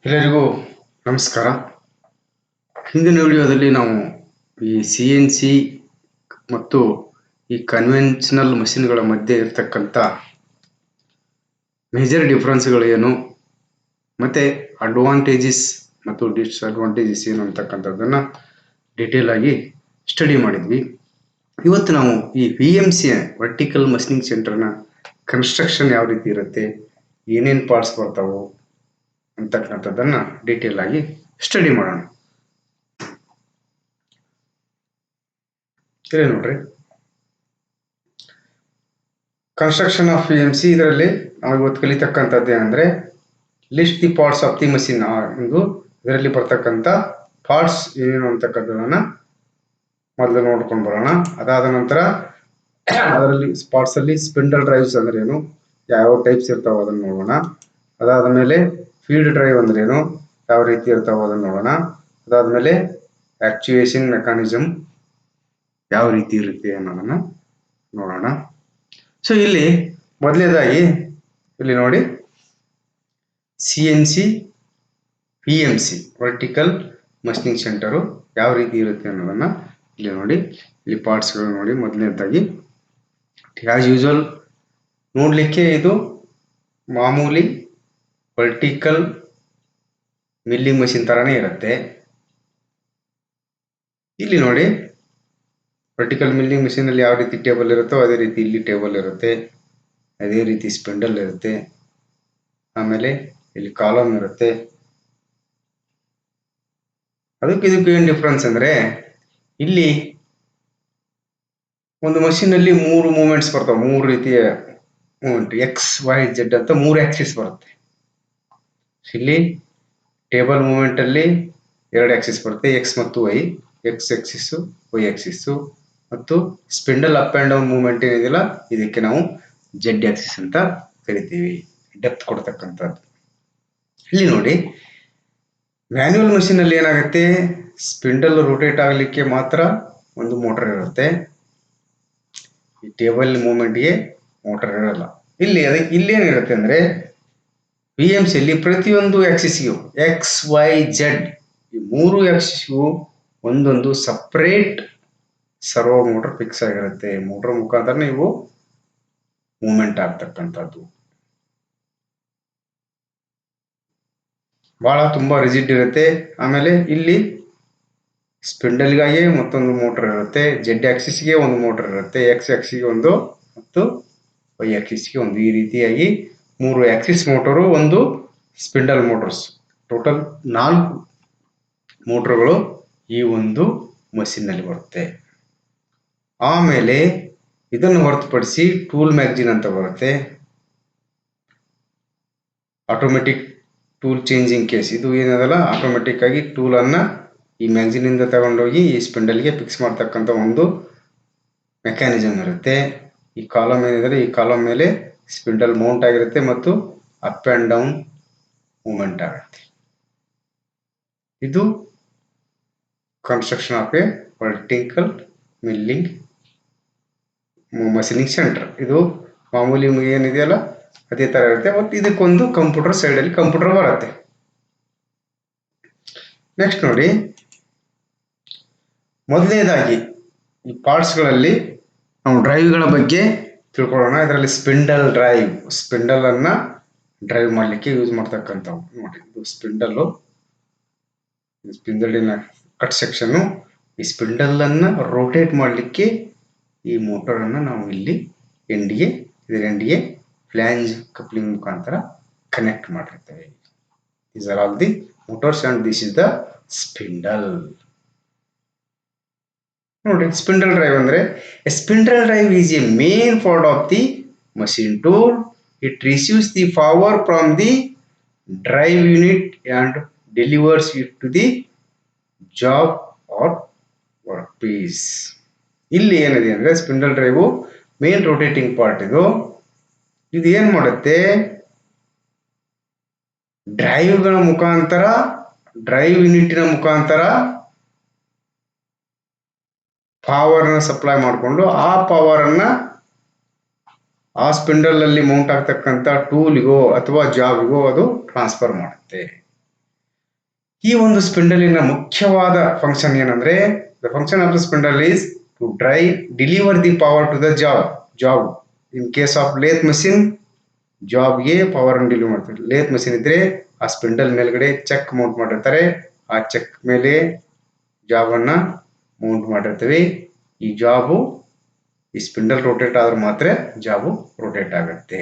ಎಲ್ಲರಿಗೂ ನಮಸ್ಕಾರ. ಹಿಂದಿನ ವಿಡಿಯೋದಲ್ಲಿ ನಾವು ಈ CNC ಮತ್ತು ಈ ಕನ್ವೆನ್ಷನಲ್ ಮಷಿನ್ಗಳ ಮಧ್ಯೆ ಇರತಕ್ಕಂಥ ಮೇಜರ್ ಡಿಫ್ರೆನ್ಸ್ಗಳು ಏನು, ಮತ್ತು ಅಡ್ವಾಂಟೇಜಸ್ ಮತ್ತು ಡಿಸ್ಅಡ್ವಾಂಟೇಜಸ್ ಏನು ಅಂತಕ್ಕಂಥದ್ದನ್ನು ಡೀಟೇಲ್ ಆಗಿ ಸ್ಟಡಿ ಮಾಡಿದ್ವಿ. ಇವತ್ತು ನಾವು ಈ VMC ವರ್ಟಿಕಲ್ ಮಷಿನಿಂಗ್ ಸೆಂಟರ್ನ ಕನ್ಸ್ಟ್ರಕ್ಷನ್ ಯಾವ ರೀತಿ ಇರುತ್ತೆ, ಏನೇನು ಪಾರ್ಟ್ಸ್ ಬರ್ತಾವೆ ಅಂತಕ್ಕಂಥದ್ದನ್ನು ಡೀಟೇಲ್ ಆಗಿ ಸ್ಟಡಿ ಮಾಡೋಣ. ಸರಿ ನೋಡ್ರಿ, ಕನ್ಸ್ಟ್ರಕ್ಷನ್ ಆಫ್ VMC ಇದರಲ್ಲಿ ನಾವು ಇವತ್ತು ಕಲಿತಕ್ಕಂಥದ್ದು ಏನಂದ್ರೆ list the parts of the machine. ಒಂದು ಇದರಲ್ಲಿ ಬರ್ತಕ್ಕಂಥ ಪಾರ್ಟ್ಸ್ ಏನೇನು ಅಂತಕ್ಕಂಥದನ್ನ ಮೊದಲು ನೋಡ್ಕೊಂಡು ಬರೋಣ. ಅದಾದ ನಂತರ ಅದರಲ್ಲಿ ಪಾರ್ಟ್ಸ್ ಅಲ್ಲಿ ಸ್ಪಿಂಡಲ್ ಡ್ರೈವ್ಸ್ ಅಂದ್ರೆ ಏನು, ಯಾವ ಟೈಪ್ಸ್ ಇರ್ತಾವ ಅದನ್ನು ನೋಡೋಣ. ಅದಾದ ಮೇಲೆ ಫೀಲ್ಡ್ ಡ್ರೈವ್ ಅಂದ್ರೆ ಏನು, ಯಾವ ರೀತಿ ಇರ್ತಾವ ಅದನ್ನು ನೋಡೋಣ. ಅದಾದ್ಮೇಲೆ ಆಕ್ಚುಯೇಷನ್ ಮೆಕ್ಯಾನಿಸಮ್ ಯಾವ ರೀತಿ ಇರುತ್ತೆ ಅನ್ನೋದನ್ನ ನೋಡೋಣ. ಸೊ ಇಲ್ಲಿ ಮೊದಲನೇದಾಗಿ ಇಲ್ಲಿ ನೋಡಿ, CNC VMC vertical machining centre ಯಾವ ರೀತಿ ಇರುತ್ತೆ ಅನ್ನೋದನ್ನ ಇಲ್ಲಿ ನೋಡಿ. ಇಲ್ಲಿ ಪಾರ್ಟ್ಸ್ಗಳು ನೋಡಿ. ಮೊದಲನೇದಾಗಿ ಆಸ್ ಯೂಶುವಲ್ ನೋಡ್ಲಿಕ್ಕೆ ಇದು ಮಾಮೂಲಿ ವರ್ಟಿಕಲ್ ಮಿಲ್ಲಿಂಗ್ ಮಷಿನ್ ತರಾನೇ ಇರುತ್ತೆ. ಇಲ್ಲಿ ನೋಡಿ, ವರ್ಟಿಕಲ್ ಮಿಲ್ಲಿಂಗ್ ಮಷೀನ್ ಅಲ್ಲಿ ಯಾವ ರೀತಿ ಟೇಬಲ್ ಇರುತ್ತೋ ಅದೇ ರೀತಿ ಇಲ್ಲಿ ಟೇಬಲ್ ಇರುತ್ತೆ, ಅದೇ ರೀತಿ ಸ್ಪಿಂಡಲ್ ಇರುತ್ತೆ, ಆಮೇಲೆ ಇಲ್ಲಿ ಕಾಲಮ್ ಇರುತ್ತೆ. ಅದಕ್ಕೆ ಇದಕ್ಕೆ ಏನು ಡಿಫ್ರೆನ್ಸ್ ಅಂದ್ರೆ, ಇಲ್ಲಿ ಒಂದು ಮಷೀನ್ ಅಲ್ಲಿ ಮೂರು ಮೂವ್ಮೆಂಟ್ಸ್ ಬರ್ತಾವೆ, ಮೂರು ರೀತಿಯ ಮೂವ್ಮೆಂಟ್, XYZ ಅಂತ ಮೂರು ಆಕ್ಸಿಸ್ ಬರುತ್ತೆ. ಇಲ್ಲಿ ಟೇಬಲ್ ಮೂವ್ಮೆಂಟ್ ಅಲ್ಲಿ ಎರಡು ಆಕ್ಸಿಸ್ ಬರುತ್ತೆ, X ಮತ್ತು Y, X axis Y axis, ಮತ್ತು spindle up and down movement ಏನಿದೆಯಲ್ಲ ಇದಕ್ಕೆ ನಾವು Z ಆಕ್ಸಿಸ್ ಅಂತ ಕರಿತೀವಿ, ಡೆಪ್ತ್ ಕೊಡ್ತಕ್ಕಂಥದ್ದು. ಇಲ್ಲಿ ನೋಡಿ, ಮ್ಯಾನ್ಯುವಲ್ ಮಷೀನ್ ಅಲ್ಲಿ ಏನಾಗುತ್ತೆ, ಸ್ಪಿಂಡಲ್ ರೊಟೇಟ್ ಆಗಲಿಕ್ಕೆ ಮಾತ್ರ ಒಂದು ಮೋಟರ್ ಇರುತ್ತೆ, ಈ ಟೇಬಲ್ ಮೂವ್ಮೆಂಟ್ಗೆ ಮೋಟರ್ ಇರಲ್ಲ. ಇಲ್ಲಿ ಏನಿರುತ್ತೆ ಅಂದ್ರೆ VMC ಅಲ್ಲಿ ಪ್ರತಿಯೊಂದು ಆಕ್ಸಿಸ್ಗೂ XYZ ಈ ಮೂರು ಆಕ್ಸಿಸ್ಗೂ ಒಂದೊಂದು ಸಪರೇಟ್ ಸರ್ವೋ ಮೋಟರ್ ಫಿಕ್ಸ್ ಆಗಿರುತ್ತೆ. ಮೋಟರ್ ಮುಖಾಂತರ ನೀವು ಮೂವ್ಮೆಂಟ್ ಆಗ್ತಕ್ಕಂಥದ್ದು ಬಹಳ ತುಂಬಾ ರಿಜಿಡ್ ಇರುತ್ತೆ. ಆಮೇಲೆ ಇಲ್ಲಿ ಸ್ಪಿಂಡಲ್ಗಾಗಿ ಮತ್ತೊಂದು ಮೋಟರ್ ಇರುತ್ತೆ, Z ಆಕ್ಸಿಸ್ಗೆ ಒಂದು ಮೋಟರ್ ಇರುತ್ತೆ, X ಆಕ್ಸಿಸ್ಗೆ ಒಂದು ಮತ್ತು Y ಆಕ್ಸಿಸ್ಗೆ ಒಂದು. ಈ ರೀತಿಯಾಗಿ ಮೂರು ಆಕ್ಸಿಸ್ ಮೋಟರು, ಒಂದು ಸ್ಪಿಂಡಲ್ ಮೋಟರ್ಸ್, ಟೋಟಲ್ 4 ಮೋಟರ್ಗಳು ಈ ಒಂದು ಮಷೀನ್ ನಲ್ಲಿ ಬರುತ್ತೆ. ಆಮೇಲೆ ಇದನ್ನು ಹೊರತುಪಡಿಸಿ ಟೂಲ್ ಮ್ಯಾಗಜಿನ್ ಅಂತ ಬರುತ್ತೆ, ಆಟೋಮೆಟಿಕ್ ಟೂಲ್ ಚೇಂಜಿಂಗ್ ಕೇಸ್. ಇದು ಏನದಲ್ಲ, ಆಟೋಮೆಟಿಕ್ ಆಗಿ ಟೂಲ್ ಅನ್ನ ಈ ಮ್ಯಾಗಜಿನ್ ಇಂದ ತಗೊಂಡೋಗಿ ಈ ಸ್ಪಿಂಡಲ್ಗೆ ಫಿಕ್ಸ್ ಮಾಡ್ತಕ್ಕಂಥ ಒಂದು ಮೆಕ್ಯಾನಿಸಮ್ ಇರುತ್ತೆ. ಈ ಕಾಲಮ್ ಏನಿದೆ, ಈ ಕಾಲಮ್ ಮೇಲೆ ಸ್ಪಿಂಡಲ್ ಮೌಂಟ್ ಆಗಿರುತ್ತೆ ಮತ್ತು ಅಪ್ ಅಂಡ್ ಡೌನ್ ಮೂವ್ಮೆಂಟ್ ಆಗುತ್ತೆ. ಇದು construction of a vertical milling machining centre. ಇದು ಮಾಮೂಲಿ ಏನಿದೆಯಲ್ಲ ಅದೇ ತರ ಇರುತ್ತೆ, ಮತ್ತು ಇದಕ್ಕೊಂದು ಕಂಪ್ಯೂಟರ್ ಸೈಡ್ ಅಲ್ಲಿ ಕಂಪ್ಯೂಟರ್ ಬರುತ್ತೆ. ನೆಕ್ಸ್ಟ್ ನೋಡಿ, ಮೊದಲನೇದಾಗಿ ಈ ಪಾರ್ಟ್ಸ್ ಗಳಲ್ಲಿ ನಾವು ಡ್ರೈವ್ಗಳ ಬಗ್ಗೆ ತಿಳ್ಕೊಳ್ಳೋಣ. ಇದರಲ್ಲಿ ಸ್ಪಿಂಡಲ್ ಡ್ರೈವ್, ಸ್ಪಿಂಡಲ್ ಅನ್ನ ಡ್ರೈವ್ ಮಾಡ್ಲಿಕ್ಕೆ ಯೂಸ್ ಮಾಡ್ತಕ್ಕಂಥವು. ನೋಡಿ, ಇದು ಸ್ಪಿಂಡಲಿನ ಕಟ್ ಸೆಕ್ಷನ್. ಈ ಸ್ಪಿಂಡಲ್ ಅನ್ನ ರೋಟೇಟ್ ಮಾಡ್ಲಿಕ್ಕೆ ಈ ಮೋಟರ್ ಅನ್ನ ನಾವು ಇಲ್ಲಿ ಇದರ ಎಂಡಿಗೆ ಫ್ಲಾಂಜ್ ಕಪ್ಲಿಂಗ್ ಮುಖಾಂತರ ಕನೆಕ್ಟ್ ಮಾಡಿರ್ತೇವೆ. These are all the motors and this is the spindle. ನೋಡಿ, ಸ್ಪಿಂಡಲ್ ಡ್ರೈವ್ ಅಂದ್ರೆ a spindle drive is a main part of the machine tool. It receives the power from the drive unit and delivers it to the job or workpiece. ಇಲ್ಲಿ ಏನಿದೆ ಅಂದ್ರೆ spindle drive main rotating part. ಇದು ಏನ್ ಮಾಡುತ್ತೆ, ಡ್ರೈವ್ಗಳ ಮುಖಾಂತರ, drive ಯೂನಿಟಿನ ಮುಖಾಂತರ power ನ supply ಮಾಡಿಕೊಂಡು ಆ ಪವರ್ ಅನ್ನ ಆ ಸ್ಪಿಂಡಲ್ ಅಲ್ಲಿ ಮೌಂಟ್ ಆಗ್ತಕ್ಕಂಥ ಟೂಲ್ಗೋ ಅಥವಾ ಜಾಬ್ಗೋ ಅದು ಟ್ರಾನ್ಸ್ಫರ್ ಮಾಡುತ್ತೆ. ಈ ಒಂದು ಸ್ಪಿಂಡಲಿನ ಮುಖ್ಯವಾದ ಫಂಕ್ಷನ್ ಏನಂದ್ರೆ the function of the spindle is to deliver the power to the job in case of lathe machine ಜಾಬ್ಗೆ ಪವರ್ ಅನ್ನು ಡಿಲಿವರ್ ಮಾಡ್ತಾರೆ. ಲೇತ್ ಮಷಿನ್ ಇದ್ರೆ ಆ ಸ್ಪಿಂಡಲ್ ಮೇಲ್ಗಡೆ ಚೆಕ್ ಮೌಂಟ್ ಮಾಡಿರ್ತಾರೆ, ಆ ಚೆಕ್ ಮೇಲೆ ಜಾಬ್ ಅನ್ನ ಮೌಂಟ್ ಮಾಡಿರ್ತೀವಿ. ಈ ಜಾಬು ಈ ಸ್ಪಿಂಡಲ್ ರೊಟೇಟ್ ಆದ್ರೆ ಮಾತ್ರ ಜಾಬು ರೊಟೇಟ್ ಆಗುತ್ತೆ.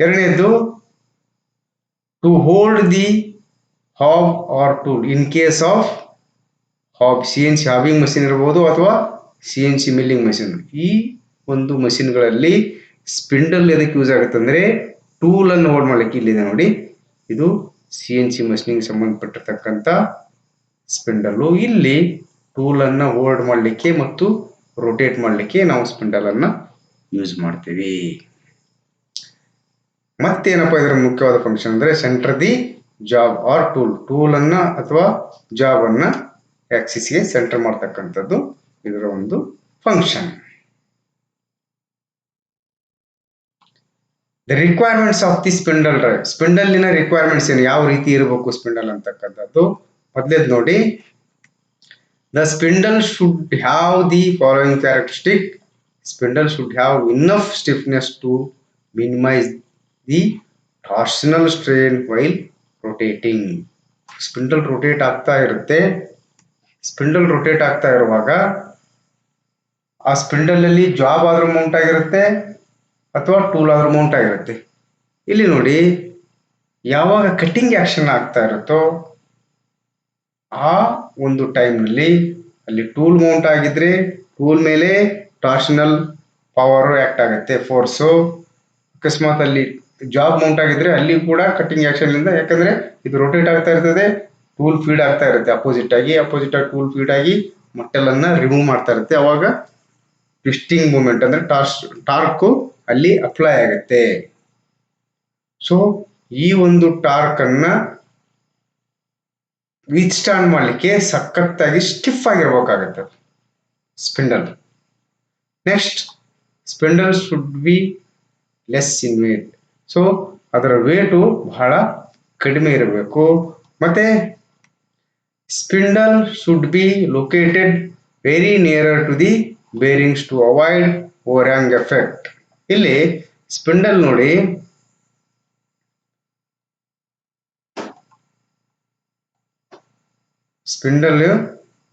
ಎರಡನೇದು to hold the hob or tool in case of hob, CNC hobbing machine ಇರ್ಬೋದು ಅಥವಾ CNC ಮಿಲ್ಲಿಂಗ್ ಮಷಿನ್. ಈ ಒಂದು ಮಷಿನ್ಗಳಲ್ಲಿ ಸ್ಪಿಂಡಲ್ ಎದಕ್ಕೆ ಯೂಸ್ ಆಗುತ್ತೆ ಅಂದ್ರೆ ಟೂಲ್ ಅನ್ನು ಹೋಲ್ಡ್ ಮಾಡ್ಲಿಕ್ಕೆ. ಇಲ್ಲಿದೆ ನೋಡಿ, ಇದು CNC ಮಷಿನಿಗೆ ಸಂಬಂಧಪಟ್ಟಿರ್ತಕ್ಕಂಥ ಸ್ಪಿಂಡಲ್ಲು. ಇಲ್ಲಿ ಟೂಲ್ ಅನ್ನ ಹೋಲ್ಡ್ ಮಾಡಲಿಕ್ಕೆ ಮತ್ತು ರೊಟೇಟ್ ಮಾಡಲಿಕ್ಕೆ ನಾವು ಸ್ಪಿಂಡಲ್ ಅನ್ನ ಯೂಸ್ ಮಾಡ್ತೀವಿ. ಮತ್ತೇನಪ್ಪ ಇದರ ಮುಖ್ಯವಾದ ಫಂಕ್ಷನ್ ಅಂದ್ರೆ centre the job or tool ಅನ್ನ ಅಥವಾ ಜಾಬ್ ಅನ್ನ ಆಕ್ಸಿಸ್ಗೆ ಸೆಂಟರ್ ಮಾಡ್ತಕ್ಕಂಥದ್ದು ಇದರ ಒಂದು function. The requirements of the spindle drive. ಸ್ಪಿಂಡಲ್ನ ರಿಕ್ವೈರ್ಮೆಂಟ್ಸ್ ಏನು, ಯಾವ ರೀತಿ ಇರಬೇಕು ಸ್ಪಿಂಡಲ್ ಅಂತಕ್ಕಂಥದ್ದು. ಮೊದಲೇದು ನೋಡಿ, the spindle should have the following characteristic. Spindle should have enough stiffness to minimise the torsional strain while rotating. Spindle rotate ಆಗ್ತಾ ಇರುತ್ತೆ. ಸ್ಪಿಂಡಲ್ ರೊಟೇಟ್ ಆಗ್ತಾ ಇರುವಾಗ ಆ ಸ್ಪಿಂಡಲ್ ಅಲ್ಲಿ ಜಾಬ್ ಆದ್ರೂ ಮೌಂಟ್ ಆಗಿರುತ್ತೆ ಅಥವಾ ಟೂಲ್ ಆದ್ರೂ ಮೌಂಟ್ ಆಗಿರುತ್ತೆ. ಇಲ್ಲಿ ನೋಡಿ, ಯಾವಾಗ ಕಟ್ಟಿಂಗ್ ಆಕ್ಷನ್ ಆಗ್ತಾ ಇರುತ್ತೋ ಆ ಒಂದು ಟೈಮ್ನಲ್ಲಿ ಅಲ್ಲಿ ಟೂಲ್ ಮೌಂಟ್ ಆಗಿದ್ರೆ ಟೂಲ್ ಮೇಲೆ ಟಾರ್ಷನಲ್ ಪವರ್ ಆಕ್ಟ್ ಆಗುತ್ತೆ, ಫೋರ್ಸು. ಅಕಸ್ಮಾತ್ ಅಲ್ಲಿ ಜಾಬ್ ಮೌಂಟ್ ಆಗಿದ್ರೆ ಅಲ್ಲಿ ಕೂಡ ಕಟ್ಟಿಂಗ್ ಆಕ್ಷನ್ ಇಂದ, ಯಾಕಂದ್ರೆ ಇದು ರೊಟೇಟ್ ಆಗ್ತಾ ಇರ್ತದೆ, ಟೂಲ್ ಫೀಡ್ ಆಗ್ತಾ ಇರುತ್ತೆ ಅಪೋಸಿಟ್ ಆಗಿ ಟೂಲ್ ಫೀಡ್ ಆಗಿ ಮಟ್ಟಲ್ ಅನ್ನ ರಿಮೂವ್ ಮಾಡ್ತಾ ಇರುತ್ತೆ. ಅವಾಗ ಟ್ವಿಸ್ಟಿಂಗ್ ಮೂಮೆಂಟ್ ಅಂದ್ರೆ ಟಾರ್ಕ್ ಅಲ್ಲಿ ಅಪ್ಲೈ ಆಗುತ್ತೆ. ಸೊ ಈ ಒಂದು ಟಾರ್ಕ್ ಅನ್ನ ವಿಥ್ಸ್ಟ್ಯಾಂಡ್ ಮಾಡಲಿಕ್ಕೆ ಸಖತ್ತಾಗಿ ಸ್ಟಿಫ್ ಆಗಿರ್ಬೇಕಾಗತ್ತೆ spindle. Next, spindle should be less in weight. So ಅದರ ವೇಟು ಬಹಳ ಕಡಿಮೆ ಇರಬೇಕು. ಮತ್ತೆ spindle should be located very nearer to the bearings to avoid overhang effect. ಇಲ್ಲಿ ಸ್ಪಿಂಡಲ್ ನೋಡಿ, ಸ್ಪಿಂಡಲ್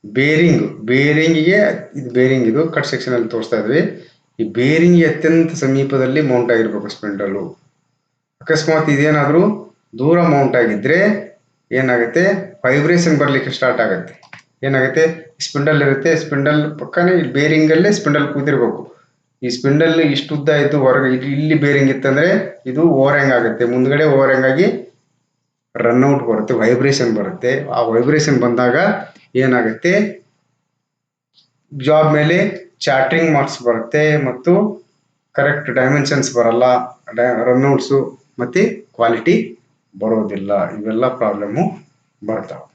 ಬೇರಿಂಗ್ಗೆ ಇದು ಬೇರಿಂಗ್, ಇದು ಕಟ್ ಸೆಕ್ಷನ್ ಅಲ್ಲಿ ತೋರಿಸ್ತಾ ಇದ್ವಿ. ಈ ಬೇರಿಂಗ್ ಅತ್ಯಂತ ಸಮೀಪದಲ್ಲಿ ಮೌಂಟ್ ಆಗಿರ್ಬೇಕು ಸ್ಪಿಂಡಲ್. ಅಕಸ್ಮಾತ್ ಇದೇನಾದ್ರೂ ದೂರ ಮೌಂಟ್ ಆಗಿದ್ರೆ ಏನಾಗುತ್ತೆ, ವೈಬ್ರೇಷನ್ ಬರ್ಲಿಕ್ಕೆ ಸ್ಟಾರ್ಟ್ ಆಗುತ್ತೆ. ಏನಾಗುತ್ತೆ, ಸ್ಪಿಂಡಲ್ ಇರುತ್ತೆ, ಸ್ಪಿಂಡಲ್ ಪಕ್ಕನೇ ಬೇರಿಂಗ್ ಅಲ್ಲೇ ಸ್ಪಿಂಡಲ್ ಕೂತಿರ್ಬೇಕು. ಈ ಸ್ಪಿಂಡಲ್ ಇಷ್ಟು ಉದ್ದ ಇದ್ದು ಹೊರಗೆ ಇಲ್ಲಿ ಬೇರಿಂಗ್ ಇತ್ತಂದ್ರೆ ಇದು ಓವರ್ಹ್ಯಾಂಗ್ ಆಗುತ್ತೆ, ಮುಂದ್ಗಡೆ ಓವರ್ಹ್ಯಾಂಗ್ ಆಗಿ ರನ್ಔಟ್ ಬರುತ್ತೆ, ವೈಬ್ರೇಷನ್ ಬರುತ್ತೆ. ಆ ವೈಬ್ರೇಷನ್ ಬಂದಾಗ ಏನಾಗುತ್ತೆ, ಜಾಬ್ ಮೇಲೆ ಚಾಟ್ರಿಂಗ್ ಮಾರ್ಕ್ಸ್ ಬರುತ್ತೆ ಮತ್ತು ಕರೆಕ್ಟ್ ಡೈಮೆನ್ಷನ್ಸ್ ಬರಲ್ಲ, ರನ್ಔಟ್ಸು ಮತ್ತೆ ಕ್ವಾಲಿಟಿ ಬರೋದಿಲ್ಲ. ಇವೆಲ್ಲ ಪ್ರಾಬ್ಲಮ್ಮು ಬರ್ತಾವೆ.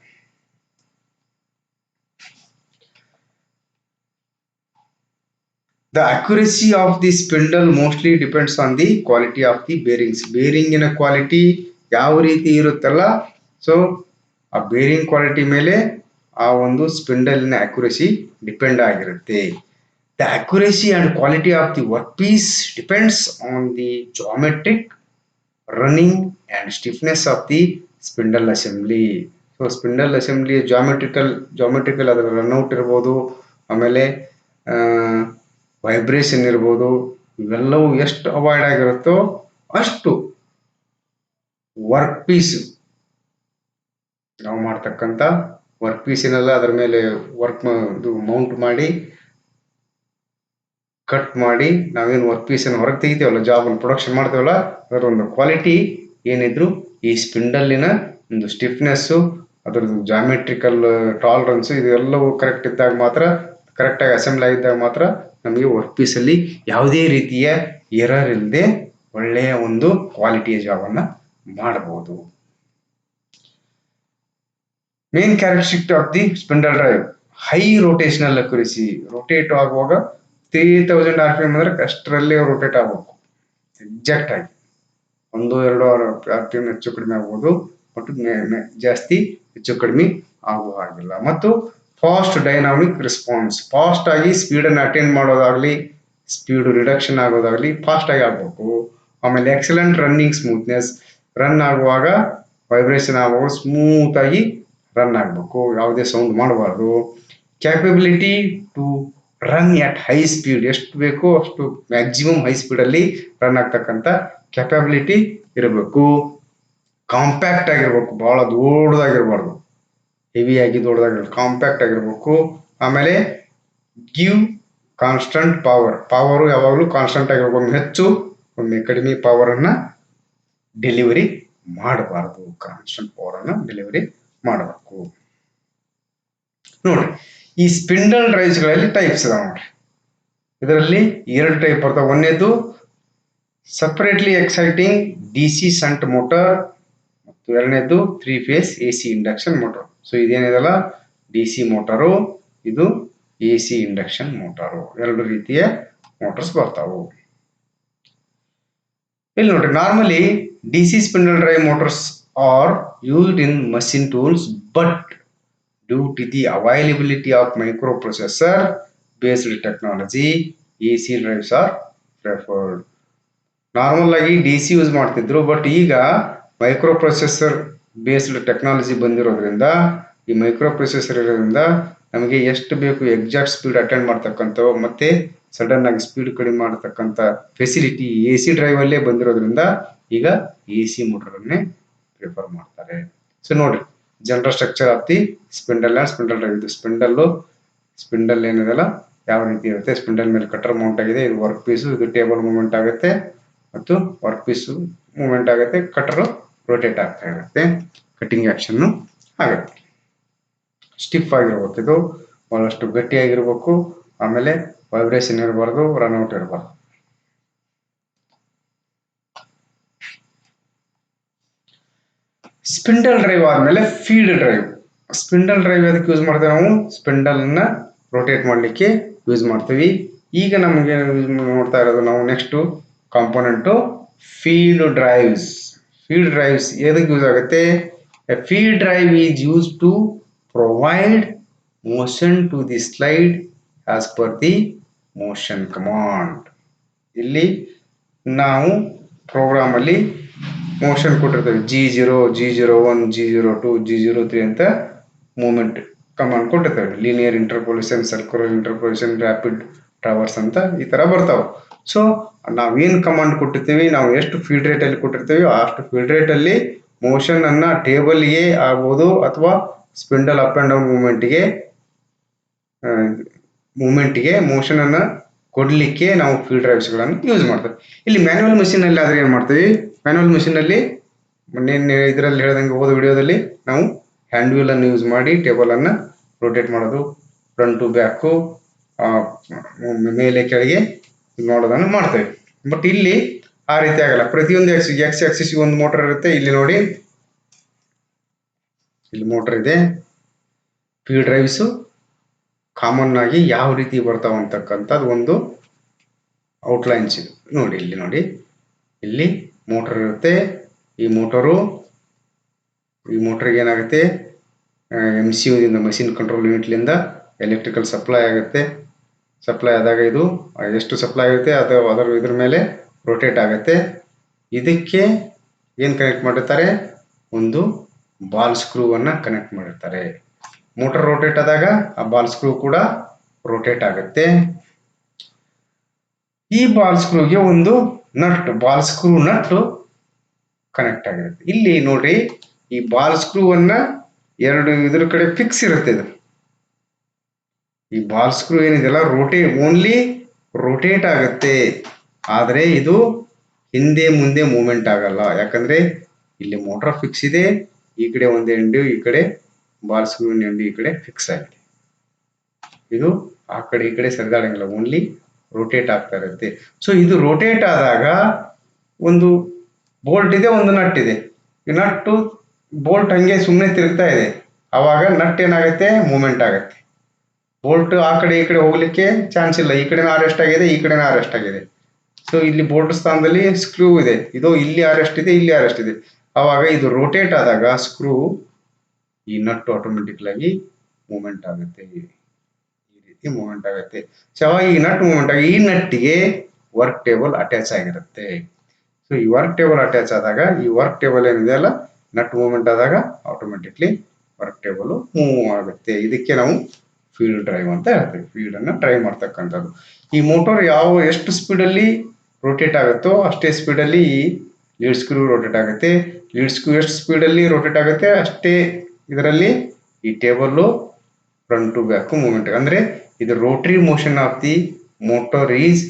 The accuracy of the spindle mostly depends on the quality of the bearings. ಬೇರಿಂಗಿನ ಕ್ವಾಲಿಟಿ ಯಾವ ರೀತಿ ಇರುತ್ತಲ್ಲ, ಸೊ ಆ ಬೇರಿಂಗ್ ಕ್ವಾಲಿಟಿ ಮೇಲೆ ಆ ಒಂದು ಸ್ಪಿಂಡಲ್ನ ಅಕ್ಯುರಸಿ ಡಿಪೆಂಡ್ ಆಗಿರುತ್ತೆ. The accuracy and quality of the work piece depends on the geometric running and stiffness of the spindle assembly. So spindle assembly geometrical ಅದರ ರನ್ಔಟ್ ಇರ್ಬೋದು, ಆಮೇಲೆ ವೈಬ್ರೇಷನ್ ಇರ್ಬೋದು, ಇವೆಲ್ಲವೂ ಎಷ್ಟು ಅವಾಯ್ಡ್ ಆಗಿರುತ್ತೋ ಅಷ್ಟು ವರ್ಕ್ ಪೀಸ್, ನಾವು ಮಾಡ್ತಕ್ಕಂಥ ವರ್ಕ್ ಪೀಸಿನೆಲ್ಲ ಅದರ ಮೇಲೆ ಇದು ಮೌಂಟ್ ಮಾಡಿ ಕಟ್ ಮಾಡಿ ನಾವೇನು ವರ್ಕ್ ಪೀಸನ್ನು ಹೊರಗೆ ತೆಗಿತೀವಲ್ಲ, ಜಾಬ್ ಅನ್ನು ಪ್ರೊಡಕ್ಷನ್ ಮಾಡ್ತೀವಲ್ಲ, ಅದರ ಒಂದು ಕ್ವಾಲಿಟಿ ಏನಿದ್ರು ಈ ಸ್ಪಿಂಡಲ್ಲಿನ ಒಂದು ಸ್ಟಿಫ್ನೆಸ್ಸು, ಅದರದ್ದು ಜಾಮೆಟ್ರಿಕಲ್ ಟಾಲರೆನ್ಸು, ಇದೆಲ್ಲವೂ ಕರೆಕ್ಟ್ ಇದ್ದಾಗ ಮಾತ್ರ, ಕರೆಕ್ಟಾಗಿ ಅಸೆಂಬ್ಲ್ ಆಗಿದ್ದಾಗ ಮಾತ್ರ ನಮಗೆ ವರ್ಕ್ ಪೀಸಲ್ಲಿ ಯಾವುದೇ ರೀತಿಯ ಎರರ್ ಇಲ್ಲದೆ ಒಳ್ಳೆಯ ಒಂದು ಕ್ವಾಲಿಟಿಯ ಜಾಬನ್ನು ಮಾಡಬಹುದು. Main characteristic of the spindle drive, high rotational accuracy. Rotate ಆಗುವಾಗ 3000 RPM ಅಂದ್ರೆ ಅಷ್ಟರಲ್ಲೇ ರೊಟೇಟ್ ಆಗಬೇಕು ಎಕ್ಸಾಕ್ಟ್ ಆಗಿ. 1-2 RPM ಹೆಚ್ಚು ಕಡಿಮೆ ಆಗ್ಬೋದು, ಬಟ್ ಜಾಸ್ತಿ ಹೆಚ್ಚು ಕಡಿಮೆ ಆಗುವ ಹಾಗಿಲ್ಲ. ಮತ್ತು ಫಾಸ್ಟ್ ಡೈನಾಮಿಕ್ ರೆಸ್ಪಾನ್ಸ್, ಫಾಸ್ಟ್ ಆಗಿ ಸ್ಪೀಡನ್ನು ಅಟೆಂಡ್ ಮಾಡೋದಾಗ್ಲಿ, ಸ್ಪೀಡ್ ರಿಡಕ್ಷನ್ ಆಗೋದಾಗ್ಲಿ ಫಾಸ್ಟ್ ಆಗಿ ಆಗಬೇಕು. ಆಮೇಲೆ ಎಕ್ಸಲೆಂಟ್ ರನ್ನಿಂಗ್ ಸ್ಮೂತ್ನೆಸ್, ರನ್ ಆಗುವಾಗ ವೈಬ್ರೇಷನ್ ಆಗುವಾಗ ಸ್ಮೂತ್ ಆಗಿ ರನ್ ಆಗಬೇಕು, ಯಾವುದೇ ಸೌಂಡ್ ಮಾಡಬಾರ್ದು. Capability to run at high speed, ಎಷ್ಟು ಬೇಕೋ ಅಷ್ಟು ಮ್ಯಾಕ್ಸಿಮಮ್ ಹೈ ಸ್ಪೀಡಲ್ಲಿ ರನ್ ಆಗ್ತಕ್ಕಂಥ ಕ್ಯಾಪಬಿಲಿಟಿ ಇರಬೇಕು. ಕಾಂಪ್ಯಾಕ್ಟ್ ಆಗಿರ್ಬೇಕು, ಬಹಳ ದೊಡ್ಡದಾಗಿರ್ಬಾರ್ದು, ಹೆವಿಯಾಗಿ ದೊಡ್ಡದಾಗಿರ್ಬೇಕು, ಕಾಂಪ್ಯಾಕ್ಟ್ ಆಗಿರ್ಬೇಕು. ಆಮೇಲೆ ಗಿವ್ ಕಾನ್ಸ್ಟಂಟ್ ಪವರು ಯಾವಾಗಲೂ ಕಾನ್ಸ್ಟಂಟ್ ಆಗಿರ್ಬೇಕು, ಒಮ್ಮೆ ಹೆಚ್ಚು ಒಮ್ಮೆ ಕಡಿಮೆ ಪವರನ್ನು ಡೆಲಿವರಿ ಮಾಡಬಾರ್ದು, ಕಾನ್ಸ್ಟಂಟ್ ಪವರನ್ನು ಡೆಲಿವರಿ ಮಾಡಬೇಕು. ನೋಡ್ರಿ, ಈ ಸ್ಪಿಂಡಲ್ ಡ್ರೈವ್ಸ್ಗಳಲ್ಲಿ ಟೈಪ್ಸ್ ಇದಾವೆ ನೋಡ್ರಿ. ಇದರಲ್ಲಿ 2 ಟೈಪ್ ಬರ್ತಾವೆ. ಒಂದೇದು separately exciting DC shunt motor ಮತ್ತು ಎರಡನೇದು 3 phase AC induction motor. So ಇದೇನಿದೆಲ್ಲ DC ಮೋಟರು, ಇದು AC ಇಂಡಕ್ಷನ್ ಮೋಟರು, 2 ರೀತಿಯ ಮೋಟರ್ಸ್ ಬರ್ತಾವು. ಇಲ್ಲಿ ನೋಡ್ರಿ, normally DC spindle drive motors are used in machine tools, but due to the availability of microprocessor based technology, AC drives are preferred. Normal ಆಗಿ DC use ಮಾಡ್ತಿದ್ರು, but ಈಗ microprocessor based technology ಬಂದಿರೋದ್ರಿಂದ, ಈ microprocessor ಇರೋದ್ರಿಂದ ನಮಗೆ ಎಷ್ಟು ಬೇಕು exact speed attend ಮಾಡ್ತಕ್ಕಂಥವು ಮತ್ತೆ ಸಡನ್ ಆಗಿ ಸ್ಪೀಡ್ ಕಡಿಮೆ ಮಾಡತಕ್ಕಂಥ ಫೆಸಿಲಿಟಿ AC ಡ್ರೈವ್ ಅಲ್ಲೇ ಬಂದಿರೋದ್ರಿಂದ ಈಗ AC ಮೋಟರನ್ನೇ ಪ್ರಿಫರ್ ಮಾಡ್ತಾರೆ. ಸೊ ನೋಡ್ರಿ, general structure of the spindle and spindle drive. ಇದು ಸ್ಪಿಂಡಲ್ ಏನಿದೆಲ್ಲ ಯಾವ ರೀತಿ ಇರುತ್ತೆ, ಸ್ಪಿಂಡಲ್ ಮೇಲೆ ಕಟರ್ ಮೌಂಟ್ ಆಗಿದೆ, ಇದು ವರ್ಕ್ ಪೀಸು, ಇದು ಟೇಬಲ್ ಮೂವ್ಮೆಂಟ್ ಆಗುತ್ತೆ ಮತ್ತು ವರ್ಕ್ ಪೀಸು ಮೂವ್ಮೆಂಟ್ ಆಗುತ್ತೆ, ಕಟರ್ ರೊಟೇಟ್ ಆಗ್ತಾ ಇರುತ್ತೆ, ಕಟಿಂಗ್ ಆಕ್ಷನ್ ಆಗುತ್ತೆ. ಸ್ಟಿಫ್ ಆಗಿರ್ಬೇಕು, ಇದು ಬಹಳಷ್ಟು ಗಟ್ಟಿಯಾಗಿರ್ಬೇಕು, ಆಮೇಲೆ ವೈಬ್ರೇಷನ್ ಇರಬಾರ್ದು, ರನ್ಔಟ್ ಇರಬಾರ್ದು. ಸ್ಪಿಂಡಲ್ ಡ್ರೈವ್ ಆದ್ಮೇಲೆ ಫೀಡ್ ಡ್ರೈವ್. ಸ್ಪಿಂಡಲ್ ಡ್ರೈವ್ ಅದಕ್ಕೆ ಯೂಸ್ ಮಾಡ್ತೇವೆ, ನಾವು ಸ್ಪಿಂಡಲ್ ಅನ್ನ ರೊಟೇಟ್ ಮಾಡ್ಲಿಕ್ಕೆ ಯೂಸ್ ಮಾಡ್ತೀವಿ. ಈಗ ನಮಗೆ ನೋಡ್ತಾ ಇರೋದು ನಾವು next component feed drives. Feed drives ಎದಕ್ಕೆ ಯೂಸ್ ಆಗುತ್ತೆ? A feed drive is use to provide motion to the slide as per the motion command. ಇಲ್ಲಿ ನಾವು ಪ್ರೋಗ್ರಾಮ್ ಅಲ್ಲಿ motion ಕೊಟ್ಟಿರ್ತೇವೆ, G0, G01, G02, G03 ಅಂತ ಮೂವ್ಮೆಂಟ್ ಕಮಾಂಡ್ ಕೊಟ್ಟಿರ್ತೇವೆ. Linear interpolation, circular interpolation, rapid traverse ಅಂತ ಈ ತರ ಬರ್ತಾವೆ. ಸೊ ನಾವೇನು ಕಮಾಂಡ್ ಕೊಟ್ಟಿರ್ತೀವಿ, ನಾವು ಎಷ್ಟು ಫೀಡ್ ರೇಟ್ ಅಲ್ಲಿ ಕೊಟ್ಟಿರ್ತೀವಿ ಅಷ್ಟು ಫೀಡ್ ರೇಟ್ ಅಲ್ಲಿ ಮೋಷನ್ ಅನ್ನ ಟೇಬಲ್ಗೆ ಆಗ್ಬೋದು ಅಥವಾ ಸ್ಪಿಂಡಲ್ ಅಪ್ ಅಂಡ್ ಡೌನ್ ಮೂವ್ಮೆಂಟ್ಗೆ ಮೋಷನ್ ಅನ್ನ ಕೊಡ್ಲಿಕ್ಕೆ ನಾವು ಫೀಡ್ ಡ್ರೈವ್ಸ್ ಗಳನ್ನು ಯೂಸ್ ಮಾಡ್ತೇವೆ. ಇಲ್ಲಿ ಮ್ಯಾನ್ಯುವಲ್ ಮಷೀನ್ ಅಲ್ಲಿ ಆದ್ರೆ ಏನ್ ಮಾಡ್ತೀವಿ, ಮ್ಯಾನ್ಯುವಲ್ ಮಷೀನ್ ಅಲ್ಲಿ ಇದರಲ್ಲಿ ಹೇಳ್ದಂಗೆ ಹೋದ ವಿಡಿಯೋದಲ್ಲಿ ನಾವು ಹ್ಯಾಂಡ್ ವೀಲ್ ಅನ್ನು ಯೂಸ್ ಮಾಡಿ ಟೇಬಲ್ ಅನ್ನ ರೊಟೇಟ್ ಮಾಡೋದು, ಫ್ರಂಟ್ ಟು ಬ್ಯಾಕು, ಮೇಲೆ ಕೆಳಗೆ ನೋಡೋದನ್ನು ಮಾಡ್ತೇವೆ. ಬಟ್ ಇಲ್ಲಿ ಆ ರೀತಿ ಆಗಲ್ಲ. ಪ್ರತಿಯೊಂದು ಎಕ್ಸ್ ಆಕ್ಸಿಸ್ ಒಂದು ಮೋಟರ್ ಇರುತ್ತೆ. ಇಲ್ಲಿ ನೋಡಿ, ಇಲ್ಲಿ ಮೋಟರ್ ಇದೆ. ಫೀಡ್ ಡ್ರೈವ್ಸ್ ಕಾಮನ್ ಆಗಿ ಯಾವ ರೀತಿ ಬರ್ತಾವ ಅಂತಕ್ಕಂಥದ್ದು ಒಂದು ಔಟ್ಲೈನ್ಸ್ ಇದು ನೋಡಿ. ಇಲ್ಲಿ ನೋಡಿ, ಇಲ್ಲಿ ಮೋಟರ್ ಇರುತ್ತೆ. ಈ ಮೋಟರ್ಗೆ ಏನಾಗುತ್ತೆ, MCU ದಿಂದ ಮಷಿನ್ ಕಂಟ್ರೋಲ್ ಯೂನಿಟ್ಲಿಂದ ಎಲೆಕ್ಟ್ರಿಕಲ್ ಸಪ್ಲೈ ಆಗುತ್ತೆ. ಸಪ್ಲೈ ಆದಾಗ ಇದು ಎಷ್ಟು ಸಪ್ಲೈ ಆಗುತ್ತೆ ಅದು ಇದ್ರ ಮೇಲೆ ರೊಟೇಟ್ ಆಗುತ್ತೆ. ಇದಕ್ಕೆ ಏನು ಕನೆಕ್ಟ್ ಮಾಡಿರ್ತಾರೆ, ಒಂದು ಬಾಲ್ ಸ್ಕ್ರೂ ಅನ್ನ ಕನೆಕ್ಟ್ ಮಾಡಿರ್ತಾರೆ. ಮೋಟರ್ ರೋಟೇಟ್ ಆದಾಗ ಆ ಬಾಲ್ ಸ್ಕ್ರೂ ಕೂಡ ರೋಟೇಟ್ ಆಗುತ್ತೆ. ಈ ಬಾಲ್ ಸ್ಕ್ರೂಗೆ ಒಂದು ಬಾಲ್ ಸ್ಕ್ರೂ ನಟ್ ಕನೆಕ್ಟ್ ಆಗಿರುತ್ತೆ. ಇಲ್ಲಿ ನೋಡ್ರಿ, ಈ ಬಾಲ್ ಸ್ಕ್ರೂ ಅನ್ನ ಇದ್ರ ಕಡೆ ಫಿಕ್ಸ್ ಇರುತ್ತೆ. ಇದು ಈ ಬಾಲ್ ಸ್ಕ್ರೂ ಏನಿದೆಲ್ಲ ಓನ್ಲಿ ರೋಟೇಟ್ ಆಗುತ್ತೆ, ಆದ್ರೆ ಇದು ಹಿಂದೆ ಮುಂದೆ ಮೂವ್ಮೆಂಟ್ ಆಗಲ್ಲ. ಯಾಕಂದ್ರೆ ಇಲ್ಲಿ ಮೋಟರ್ ಫಿಕ್ಸ್ ಇದೆ, ಈ ಕಡೆ ಒಂದು ಎಂಡು, ಈ ಕಡೆ ಬಾಲ್ ಸ್ಕ್ರೂ ಎಂಡು ಈ ಕಡೆ ಫಿಕ್ಸ್ ಆಗಿದೆ. ಇದು ಆ ಕಡೆ ಈ ಕಡೆ ಸರಿದಾಡಂಗಿಲ್ಲ, ಓನ್ಲಿ ರೋಟೇಟ್ ಆಗ್ತಾ ಇರುತ್ತೆ. ಸೊ ಇದು ರೋಟೇಟ್ ಆದಾಗ ಒಂದು ಬೋಲ್ಟ್ ಇದೆ, ಒಂದು ನಟ್ ಇದೆ. ಈ ನಟ್ಟು ಬೋಲ್ಟ್ ಹಂಗೆ ಸುಮ್ಮನೆ ತಿರುಗ್ತಾ ಇದೆ, ಅವಾಗ ನಟ್ ಏನಾಗುತ್ತೆ, ಮೂವ್ಮೆಂಟ್ ಆಗುತ್ತೆ. ಬೋಲ್ಟ್ ಆ ಕಡೆ ಈ ಕಡೆ ಹೋಗ್ಲಿಕ್ಕೆ ಚಾನ್ಸ್ ಇಲ್ಲ. ಈ ಕಡೆನ ಅರೆಸ್ಟ್ ಆಗಿದೆ, ಈ ಕಡೆನ ಅರೆಸ್ಟ್ ಆಗಿದೆ. ಸೊ ಇಲ್ಲಿ ಬೋಲ್ಟ್ ಸ್ಥಾನದಲ್ಲಿ ಸ್ಕ್ರೂ ಇದೆ, ಇದು ಇಲ್ಲಿ ಅರೆಸ್ಟ್ ಇದೆ, ಇಲ್ಲಿ ಅರೆಸ್ಟ್ ಇದೆ. ಅವಾಗ ಇದು ರೋಟೇಟ್ ಆದಾಗ ಸ್ಕ್ರೂ ಈ ನಟ್ ಆಟೋಮೆಟಿಕ್ಲಾಗಿ ಮೂವ್ಮೆಂಟ್ ಆಗುತ್ತೆ, ಈ ರೀತಿ ಮೂವ್ಮೆಂಟ್ ಆಗುತ್ತೆ. ಸೊ ಈ ನಟ್ ಮೂವ್ಮೆಂಟ್ ಆಗಿ ಈ ನಟ್ಟಿಗೆ ವರ್ಕ್ ಟೇಬಲ್ ಅಟ್ಯಾಚ್ ಆಗಿರುತ್ತೆ. ಸೊ ಈ ವರ್ಕ್ ಟೇಬಲ್ ಅಟ್ಯಾಚ್ ಆದಾಗ ಈ ವರ್ಕ್ ಟೇಬಲ್ ಏನಿದೆ ಅಲ್ಲ, ನಟ್ ಮೂವ್ಮೆಂಟ್ ಆದಾಗ ಆಟೋಮೆಟಿಕ್ಲಿ ವರ್ಕ್ ಟೇಬಲ್ ಮೂವ್ ಆಗುತ್ತೆ. ಇದಕ್ಕೆ ನಾವು ಫೀಲ್ಡ್ ಡ್ರೈವ್ ಅಂತ ಹೇಳ್ತೀವಿ. ಫೀಲ್ಡ್ ಅನ್ನ ಡ್ರೈವ್ ಮಾಡ್ತಕ್ಕಂಥದ್ದು. ಈ ಮೋಟರ್ ಎಷ್ಟು ಸ್ಪೀಡಲ್ಲಿ ರೊಟೇಟ್ ಆಗುತ್ತೋ ಅಷ್ಟೇ ಸ್ಪೀಡಲ್ಲಿ ಈ ಲೀಡ್ ಸ್ಕ್ರೂ ರೊಟೇಟ್ ಆಗುತ್ತೆ. ಲೀಡ್ ಸ್ಕ್ರೂ ಎಷ್ಟು ಸ್ಪೀಡಲ್ಲಿ ರೊಟೇಟ್ ಆಗುತ್ತೆ ಅಷ್ಟೇ ಇದರಲ್ಲಿ ಈ table front to back movement. ಅಂದ್ರೆ ಇದು rotary motion of the motor is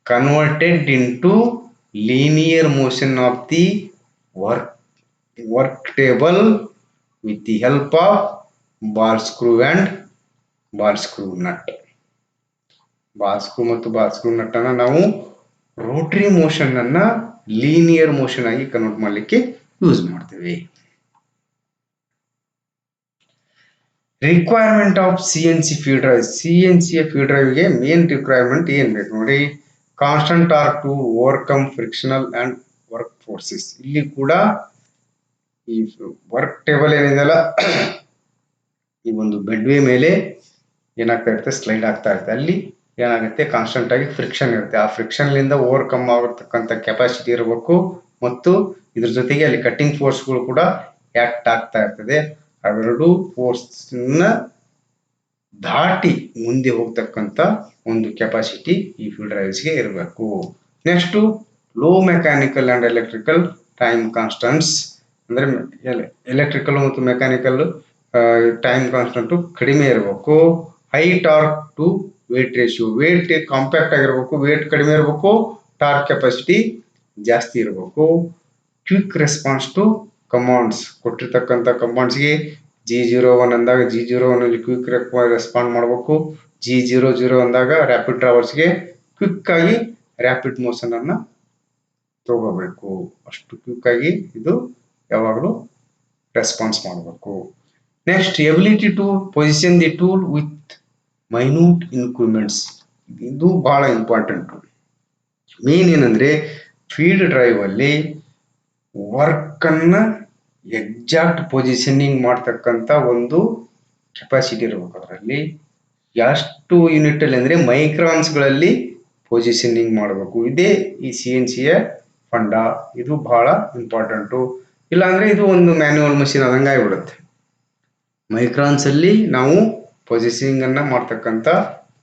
converted into linear motion of the work table with the help of ball screw and ball screw nut. Ball screw ಮತ್ತು ball screw nut ಅನ್ನ ನಾವು rotary motion ಅನ್ನ linear motion ಆಗಿ convert ಮಾಡಲಿಕ್ಕೆ use ಮಾಡ್ತೀವಿ. Requirement of CNC field drive. CNC field drive ಗೆ main requirement ಏನ್ ಬೇಕು ನೋಡಿ, constant torque to overcome frictional and work forces. ಇಲ್ಲಿ ಕೂಡ ಈ ವರ್ಕ್ ಟೇಬಲ್ ಏನಿದೆಯಲ್ಲ, ಈ ಒಂದು ಬೆಡ್ವೇ ಮೇಲೆ ಏನಾಗ್ತಾ ಇರುತ್ತೆ, ಸ್ಲೈಡ್ ಆಗ್ತಾ ಇರುತ್ತೆ. ಅಲ್ಲಿ ಏನಾಗುತ್ತೆ, ಕಾನ್ಸ್ಟೆಂಟ್ ಆಗಿ ಫ್ರಿಕ್ಷನ್ ಇರುತ್ತೆ. ಆ ಫ್ರಿಕ್ಷನ್ ಲಿಂದ ಓವರ್ಕಮ್ ಆಗತಕ್ಕಂಥ ಕೆಪಾಸಿಟಿ ಇರಬೇಕು. ಮತ್ತು ಇದ್ರ ಜೊತೆಗೆ ಅಲ್ಲಿ ಕಟ್ಟಿಂಗ್ ಫೋರ್ಸ್ಗಳು ಕೂಡ ಆಕ್ಟ್ ಆಗ್ತಾ ಇರ್ತದೆ. ಅವೆರಡು ಫೋರ್ಸ್ ದಾಟಿ ಮುಂದೆ ಹೋಗ್ತಕ್ಕಂಥ ಒಂದು ಕೆಪಾಸಿಟಿ ಈ ಫೀಲ್ಡ್ ಡ್ರೈವ್ಸ್ಗೆ ಇರಬೇಕು. Next low mechanical and electrical time constants. ಅಂದ್ರೆ ಎಲೆಕ್ಟ್ರಿಕಲ್ ಮತ್ತು ಮೆಕ್ಯಾನಿಕಲ್ ಟೈಮ್ ಕಾನ್ಸ್ಟೆಂಟ್ ಕಡಿಮೆ ಇರಬೇಕು. High torque to weight ratio. Weight compact ಆಗಿರ್ಬೇಕು, ವೇಟ್ ಕಡಿಮೆ ಇರಬೇಕು, ಟಾರ್ಕ್ ಕೆಪಾಸಿಟಿ ಜಾಸ್ತಿ ಇರಬೇಕು. Quick response to commands. ಕೊಟ್ಟಿರ್ತಕ್ಕಂಥ ಕಮಾಂಡ್ಸ್ಗೆ G01 ಅಂದಾಗ G01 ಅಲ್ಲಿ ಕ್ವಿಕ್ ರೆಸ್ಪಾಂಡ್ ಮಾಡಬೇಕು. G00 ಅಂದಾಗ ರ್ಯಾಪಿಡ್ ಟ್ರಾವರ್ಸ್ಗೆ ಕ್ವಿಕ್ ಆಗಿ ರ್ಯಾಪಿಡ್ ಮೋಷನ್ ಅನ್ನ ತಗೋಬೇಕು. ಅಷ್ಟು ಕ್ವಿಕ್ ಆಗಿ ಇದು ಯಾವಾಗಲೂ ರೆಸ್ಪಾನ್ಸ್ ಮಾಡಬೇಕು. Next ability to position the tool with minute increments. ಇದು ಬಹಳ ಇಂಪಾರ್ಟೆಂಟ್. ಮೇನ್ ಏನಂದ್ರೆ ಫೀಲ್ಡ್ ಡ್ರೈವ್ ಅಲ್ಲಿ ವರ್ಕ್ ಅನ್ನ ಎಕ್ಸಾಕ್ಟ್ ಪೊಸಿಷನಿಂಗ್ ಮಾಡ್ತಕ್ಕಂಥ ಒಂದು ಕೆಪಾಸಿಟಿ ಇರಬೇಕು. ಅದರಲ್ಲಿ ಎಷ್ಟು ಯೂನಿಟ್ ಅಲ್ಲಿ ಅಂದ್ರೆ ಮೈಕ್ರಾನ್ಸ್ ಗಳಲ್ಲಿ ಪೊಸಿಷನಿಂಗ್ ಮಾಡಬೇಕು. ಇದೇ ಈ CNC ಫಂಡ. ಇದು ಬಹಳ ಇಂಪಾರ್ಟೆಂಟು. ಇಲ್ಲಾಂದ್ರೆ ಇದು ಒಂದು ಮ್ಯಾನ್ಯುವಲ್ ಮಷಿನ್ ಆದಂಗೆ ಆಗಿಬಿಡುತ್ತೆ. ಮೈಕ್ರಾನ್ಸ್ ಅಲ್ಲಿ ನಾವು ಪೊಸಿಷನಿಂಗ್ ಅನ್ನ ಮಾಡ್ತಕ್ಕಂಥ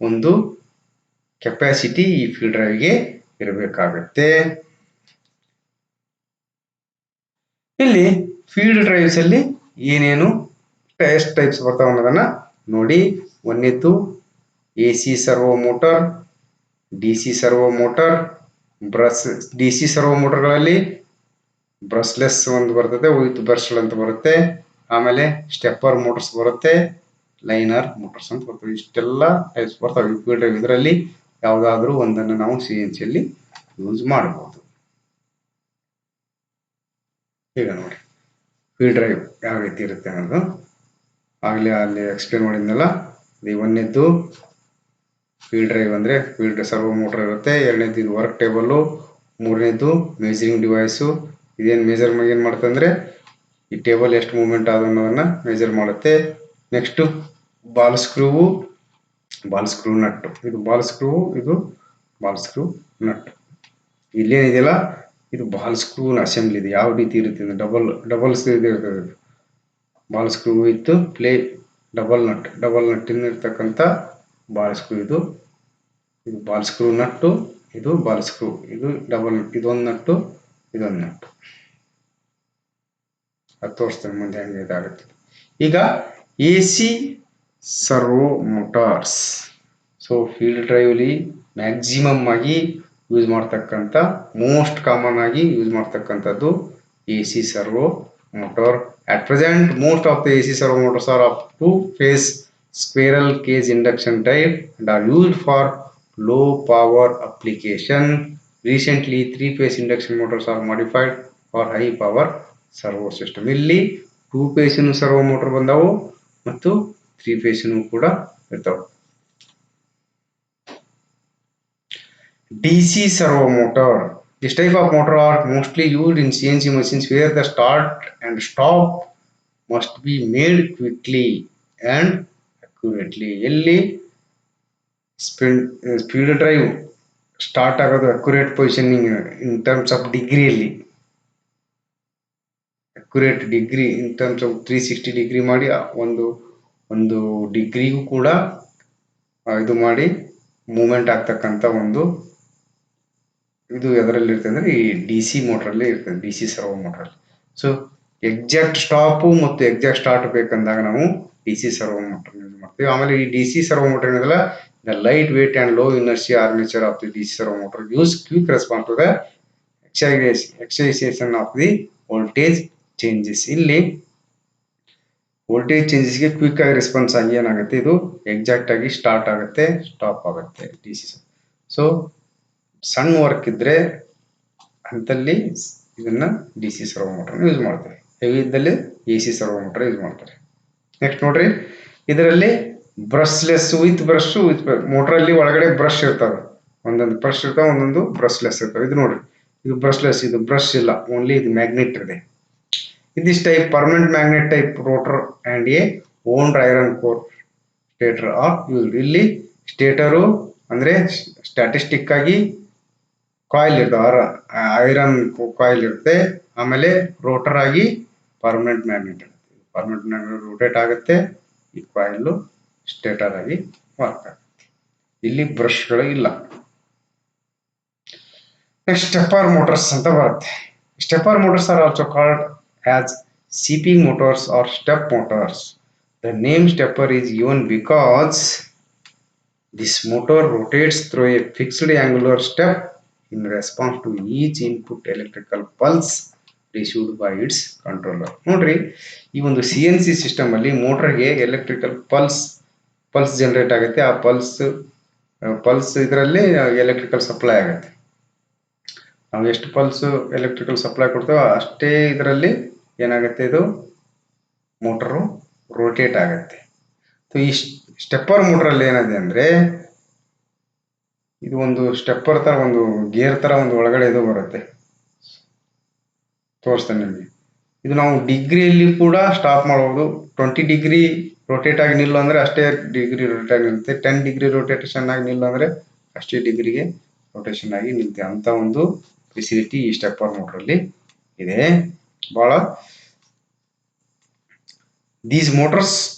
ಒಂದು ಕೆಪಾಸಿಟಿ ಈ ಫೀಲ್ಡ್ ಡ್ರೈವ್ಗೆ ಇರಬೇಕಾಗತ್ತೆ. ಇಲ್ಲಿ ಫೀಲ್ಡ್ ಡ್ರೈವ್ಸ್ ಅಲ್ಲಿ ಏನೇನು ಎಷ್ಟು ಟೈಪ್ಸ್ ಬರ್ತಾವ ಅನ್ನೋದನ್ನ ನೋಡಿ. ಒಂದೇದ್ದು AC servo motor, DC servo motor, DC servo ಮೋಟರ್ಗಳಲ್ಲಿ ಬ್ರಷ್ಲೆಸ್ ಒಂದು ಬರ್ತದೆ, ವಿತ್ ಬ್ರಷ್ ಅಂತ ಬರುತ್ತೆ. ಆಮೇಲೆ ಸ್ಟೆಪ್ಪರ್ ಮೋಟರ್ಸ್ ಬರುತ್ತೆ, ಲೈನರ್ ಮೋಟರ್ಸ್ ಅಂತ ಬರ್ತವೆ. ಇಷ್ಟೆಲ್ಲ ಟೈಪ್ಸ್ ಬರ್ತವೆ ಫೀಲ್ಡ್ ಡ್ರೈವ್. ಇದರಲ್ಲಿ ಯಾವುದಾದ್ರೂ ಒಂದನ್ನು ನಾವು CNC ಅಲ್ಲಿ ಯೂಸ್ ಮಾಡಬಹುದು. ಈಗ ನೋಡಿ ಫೀಲ್ಡ್ ಡ್ರೈವ್ ಯಾವ ರೀತಿ ಇರುತ್ತೆ ಅನ್ನೋದು ಆಗಲೇ ಅಲ್ಲಿ ಎಕ್ಸ್ಪ್ಲೇನ್ ಮಾಡಿದ್ನಲ್ಲ. ಒಂದನೇದ್ದು ಫೀಲ್ಡ್ ಡ್ರೈವ್ ಅಂದ್ರೆ ಫೀಲ್ಡ್ ಸರ್ವೋ ಮೋಟರ್ ಇರುತ್ತೆ. ಎರಡನೇದು ಇದು ವರ್ಕ್ ಟೇಬಲ್. ಮೂರನೇದು ಮೆಜರಿಂಗ್ ಡಿವೈಸು. ಇದೇನು ಮೆಜರ್ ಏನು ಮಾಡುತ್ತೆ ಅಂದ್ರೆ ಈ ಟೇಬಲ್ ಎಷ್ಟು ಮೂವ್ಮೆಂಟ್ ಆದ ಅನ್ನೋದನ್ನ ಮೆಜರ್ ಮಾಡುತ್ತೆ. Next ball screw nut. ಇದು ಬಾಲ್ ಸ್ಕ್ರೂ, ಇದು ಬಾಲ್ ಸ್ಕ್ರೂ ನಟ್. ಇಲ್ಲೇನಿದೆಯಲ್ಲ ಇದು ಬಾಲ್ ಸ್ಕ್ರೂ ಅಸೆಂಬ್ಲಿ. ಇದು ಯಾವ ರೀತಿ ಇರುತ್ತೆ ಅಂದ್ರೆ double ball screw with play double nut ಇರ್ತಕ್ಕಂಥ ಬಾಲ್ ಸ್ಕ್ರೂ. ಇದು ಬಾಲ್ ಸ್ಕ್ರೂ ನಟ್ಟು, ಇದು ಬಾಲ್ ಸ್ಕ್ರೂ, ಇದು ಡಬಲ್ ನಟ್. ಇದೊಂದು ನಟ್ಟು, ಇದೊಂದು ನಟ್ಟು. ಅದು ತೋರಿಸ್ತೇನೆ ಮುಂದೆ ಹೆಂಗೆ ಇದಾಗುತ್ತೆ. ಈಗ AC servo motors. So field ಡ್ರೈವ್ಲಿ ಮ್ಯಾಕ್ಸಿಮಮ್ ಆಗಿ ಯೂಸ್ ಮಾಡ್ತಕ್ಕಂಥ, ಮೋಸ್ಟ್ ಕಾಮನ್ ಆಗಿ ಯೂಸ್ ಮಾಡ್ತಕ್ಕಂಥದ್ದು AC servo motor. At present, most of the AC servo motors are of two-phase squirrel cage induction type and are used for low power application. Recently, three-phase induction motors are modified for high power servo system. ಇಲ್ಲಿ 2-phase servo motor ಬಂದವು ಮತ್ತು 3-phase ಕೂಡ ಇರ್ತಾವೆ. DC servo motor. This type of motor are mostly used in CNC machines where the start and stop must be made quickly and accurately. ಎಲ್ಲಿ speed drive start ಆಗೋದು accurate positioning in terms of ಡಿಗ್ರಿಯಲ್ಲಿ, accurate degree in terms of 360 degree ಮಾಡಿ ಒಂದು ಡಿಗ್ರಿಗೂ ಕೂಡ ಇದು ಮಾಡಿ movement ಆಗ್ತಕ್ಕಂಥ ಒಂದು ಇದು ಎದರಲ್ಲಿ ಇರ್ತದೆ ಅಂದರೆ ಈ ಡಿ ಸಿ ಮೋಟ್ರಲ್ಲಿ ಇರ್ತದೆ, ಡಿ ಸಿ ಸರ್ವೋ ಮೋಟ್ರಲ್ಲಿ. ಸೊ ಎಕ್ಸಾಕ್ಟ್ ಸ್ಟಾಪು ಮತ್ತು ಎಕ್ಸಾಕ್ಟ್ ಸ್ಟಾರ್ಟ್ ಬೇಕಂದಾಗ ನಾವು D C servo motor use ಮಾಡ್ತೀವಿ. ಆಮೇಲೆ ಈ ಡಿ ಸಿ ಸರ್ವೋ ಮೋಟರ್ ಏನಿದೆಲ್ಲ the light weight and low inertia armature of the D C servo motor use quick response to the excitation of the voltage changes. ಇಲ್ಲಿ voltage ಚೇಂಜಸ್ಗೆ quick ಆಗಿ response ಆಗಿ ಏನಾಗುತ್ತೆ, ಇದು ಎಕ್ಸಾಕ್ಟ್ ಆಗಿ start ಆಗುತ್ತೆ, stop ಆಗುತ್ತೆ ಡಿ ಸಿ. ಸೊ ಸಣ್ಣ ವರ್ಕ್ ಇದ್ರೆ ಅಂತಲ್ಲಿ ಇದನ್ನ D C servo motor use ಮಾಡ್ತಾರೆ. ಹೆವಿ ಇದ್ದಲ್ಲಿ A C servo motor use ಮಾಡ್ತಾರೆ. ನೆಕ್ಸ್ಟ್ ನೋಡ್ರಿ, ಇದರಲ್ಲಿ ಬ್ರಷ್ಲೆಸ್ ವಿತ್ ಬ್ರಷ್ ವಿತ್ ಮೋಟ್ರಲ್ಲಿ ಒಳಗಡೆ ಬ್ರಷ್ ಇರ್ತವೆ, ಒಂದೊಂದು ಬ್ರಷ್ ಇರ್ತಾವೆ, ಒಂದೊಂದು ಬ್ರಷ್ಲೆಸ್ ಇರ್ತವೆ. ಇದು ನೋಡ್ರಿ, ಇದು ಬ್ರಷ್ಲೆಸ್, ಇದು ಬ್ರಷ್ ಇಲ್ಲ, ಓನ್ಲಿ ಇದು ಮ್ಯಾಗ್ನೆಟ್ ಇದೆ. This type permanent magnet type rotor and a wound iron core stator are used. ಇಲ್ಲಿ ಸ್ಟೇಟರು ಅಂದ್ರೆ ಸ್ಟ್ಯಾಟಿಸ್ಟಿಕ್ ಆಗಿ ಕಾಯಿಲ್ ಇರ್ತವೆ, ಐರನ್ ಕಾಯಿಲ್ ಇರುತ್ತೆ. ಆಮೇಲೆ ರೋಟರ್ ಆಗಿ ಪರ್ಮನೆಂಟ್ ಮ್ಯಾಗ್ನೆಟ್ ಇರುತ್ತೆ. ಪರ್ಮನೆಂಟ್ ಮ್ಯಾಗ್ನೆಟ್ ರೋಟೇಟ್ ಆಗುತ್ತೆ, ಈ ಕಾಯಿಲ್ ಸ್ಟೇಟರ್ ಆಗಿ ವರ್ಕ್ ಆಗುತ್ತೆ. ಇಲ್ಲಿ ಬ್ರಷ್ಗಳು ಇಲ್ಲ. ನೆಕ್ಸ್ಟ್ ಸ್ಟೆಪ್ಪರ್ ಮೋಟರ್ಸ್ ಅಂತ ಬರುತ್ತೆ. Stepper motors are also called as seeping motors or step motors. The name stepper is given because this motor rotates through a fixed angular step in response to each input electrical pulse received by its controller. ನೋಡ್ರಿ, ಈ ಒಂದು CNC system ಅಲ್ಲಿ ಮೋಟರ್ಗೆ electrical pulse generate ಆಗುತ್ತೆ. ಆ pulse ಇದರಲ್ಲಿ electrical supply ಆಗುತ್ತೆ. ನಾವು ಎಷ್ಟು ಪಲ್ಸ್ ಎಲೆಕ್ಟ್ರಿಕಲ್ ಸಪ್ಲೈ ಕೊಡ್ತೇವೋ ಅಷ್ಟೇ ಇದರಲ್ಲಿ ಏನಾಗುತ್ತೆ, ಇದು ಮೋಟರು ರೋಟೇಟ್ ಆಗುತ್ತೆ. ಸೊ ಈ ಸ್ಟೆಪ್ಪರ್ ಮೋಟ್ರಲ್ಲಿ ಏನಿದೆ ಅಂದರೆ, ಇದು ಒಂದು ಸ್ಟೆಪ್ಪರ್ ಥರ, ಒಂದು ಗೇರ್ ಥರ ಒಂದು ಒಳಗಡೆ ಇದು ಬರುತ್ತೆ, ತೋರಿಸ್ತೇನೆ ನಿಮಗೆ. ಇದು ನಾವು ಡಿಗ್ರಿಯಲ್ಲಿ ಕೂಡ ಸ್ಟಾಪ್ ಮಾಡ್ಬೋದು. 20 ಡಿಗ್ರಿ ರೋಟೇಟ್ ಆಗಿ ನಿಲ್ಲು ಅಂದರೆ ಅಷ್ಟೇ ಡಿಗ್ರಿ ರೋಟೇಟ್ ಆಗಿ ನಿಲ್ಲುತ್ತೆ. 10 ಡಿಗ್ರಿ ರೋಟೇಷನ್ ಆಗಿ ನಿಲ್ಲು ಅಂದರೆ ಅಷ್ಟೇ ಡಿಗ್ರಿಗೆ ರೋಟೇಷನ್ ಆಗಿ ನಿಲ್ಲುತ್ತೆ. ಅಂತ ಒಂದು ಫೆಸಿಲಿಟಿ ಈ ಸ್ಟೆಪ್ಪರ್ ಮೋಟ್ರಲ್ಲಿ ಇದೆ. ಬಹಳ these motors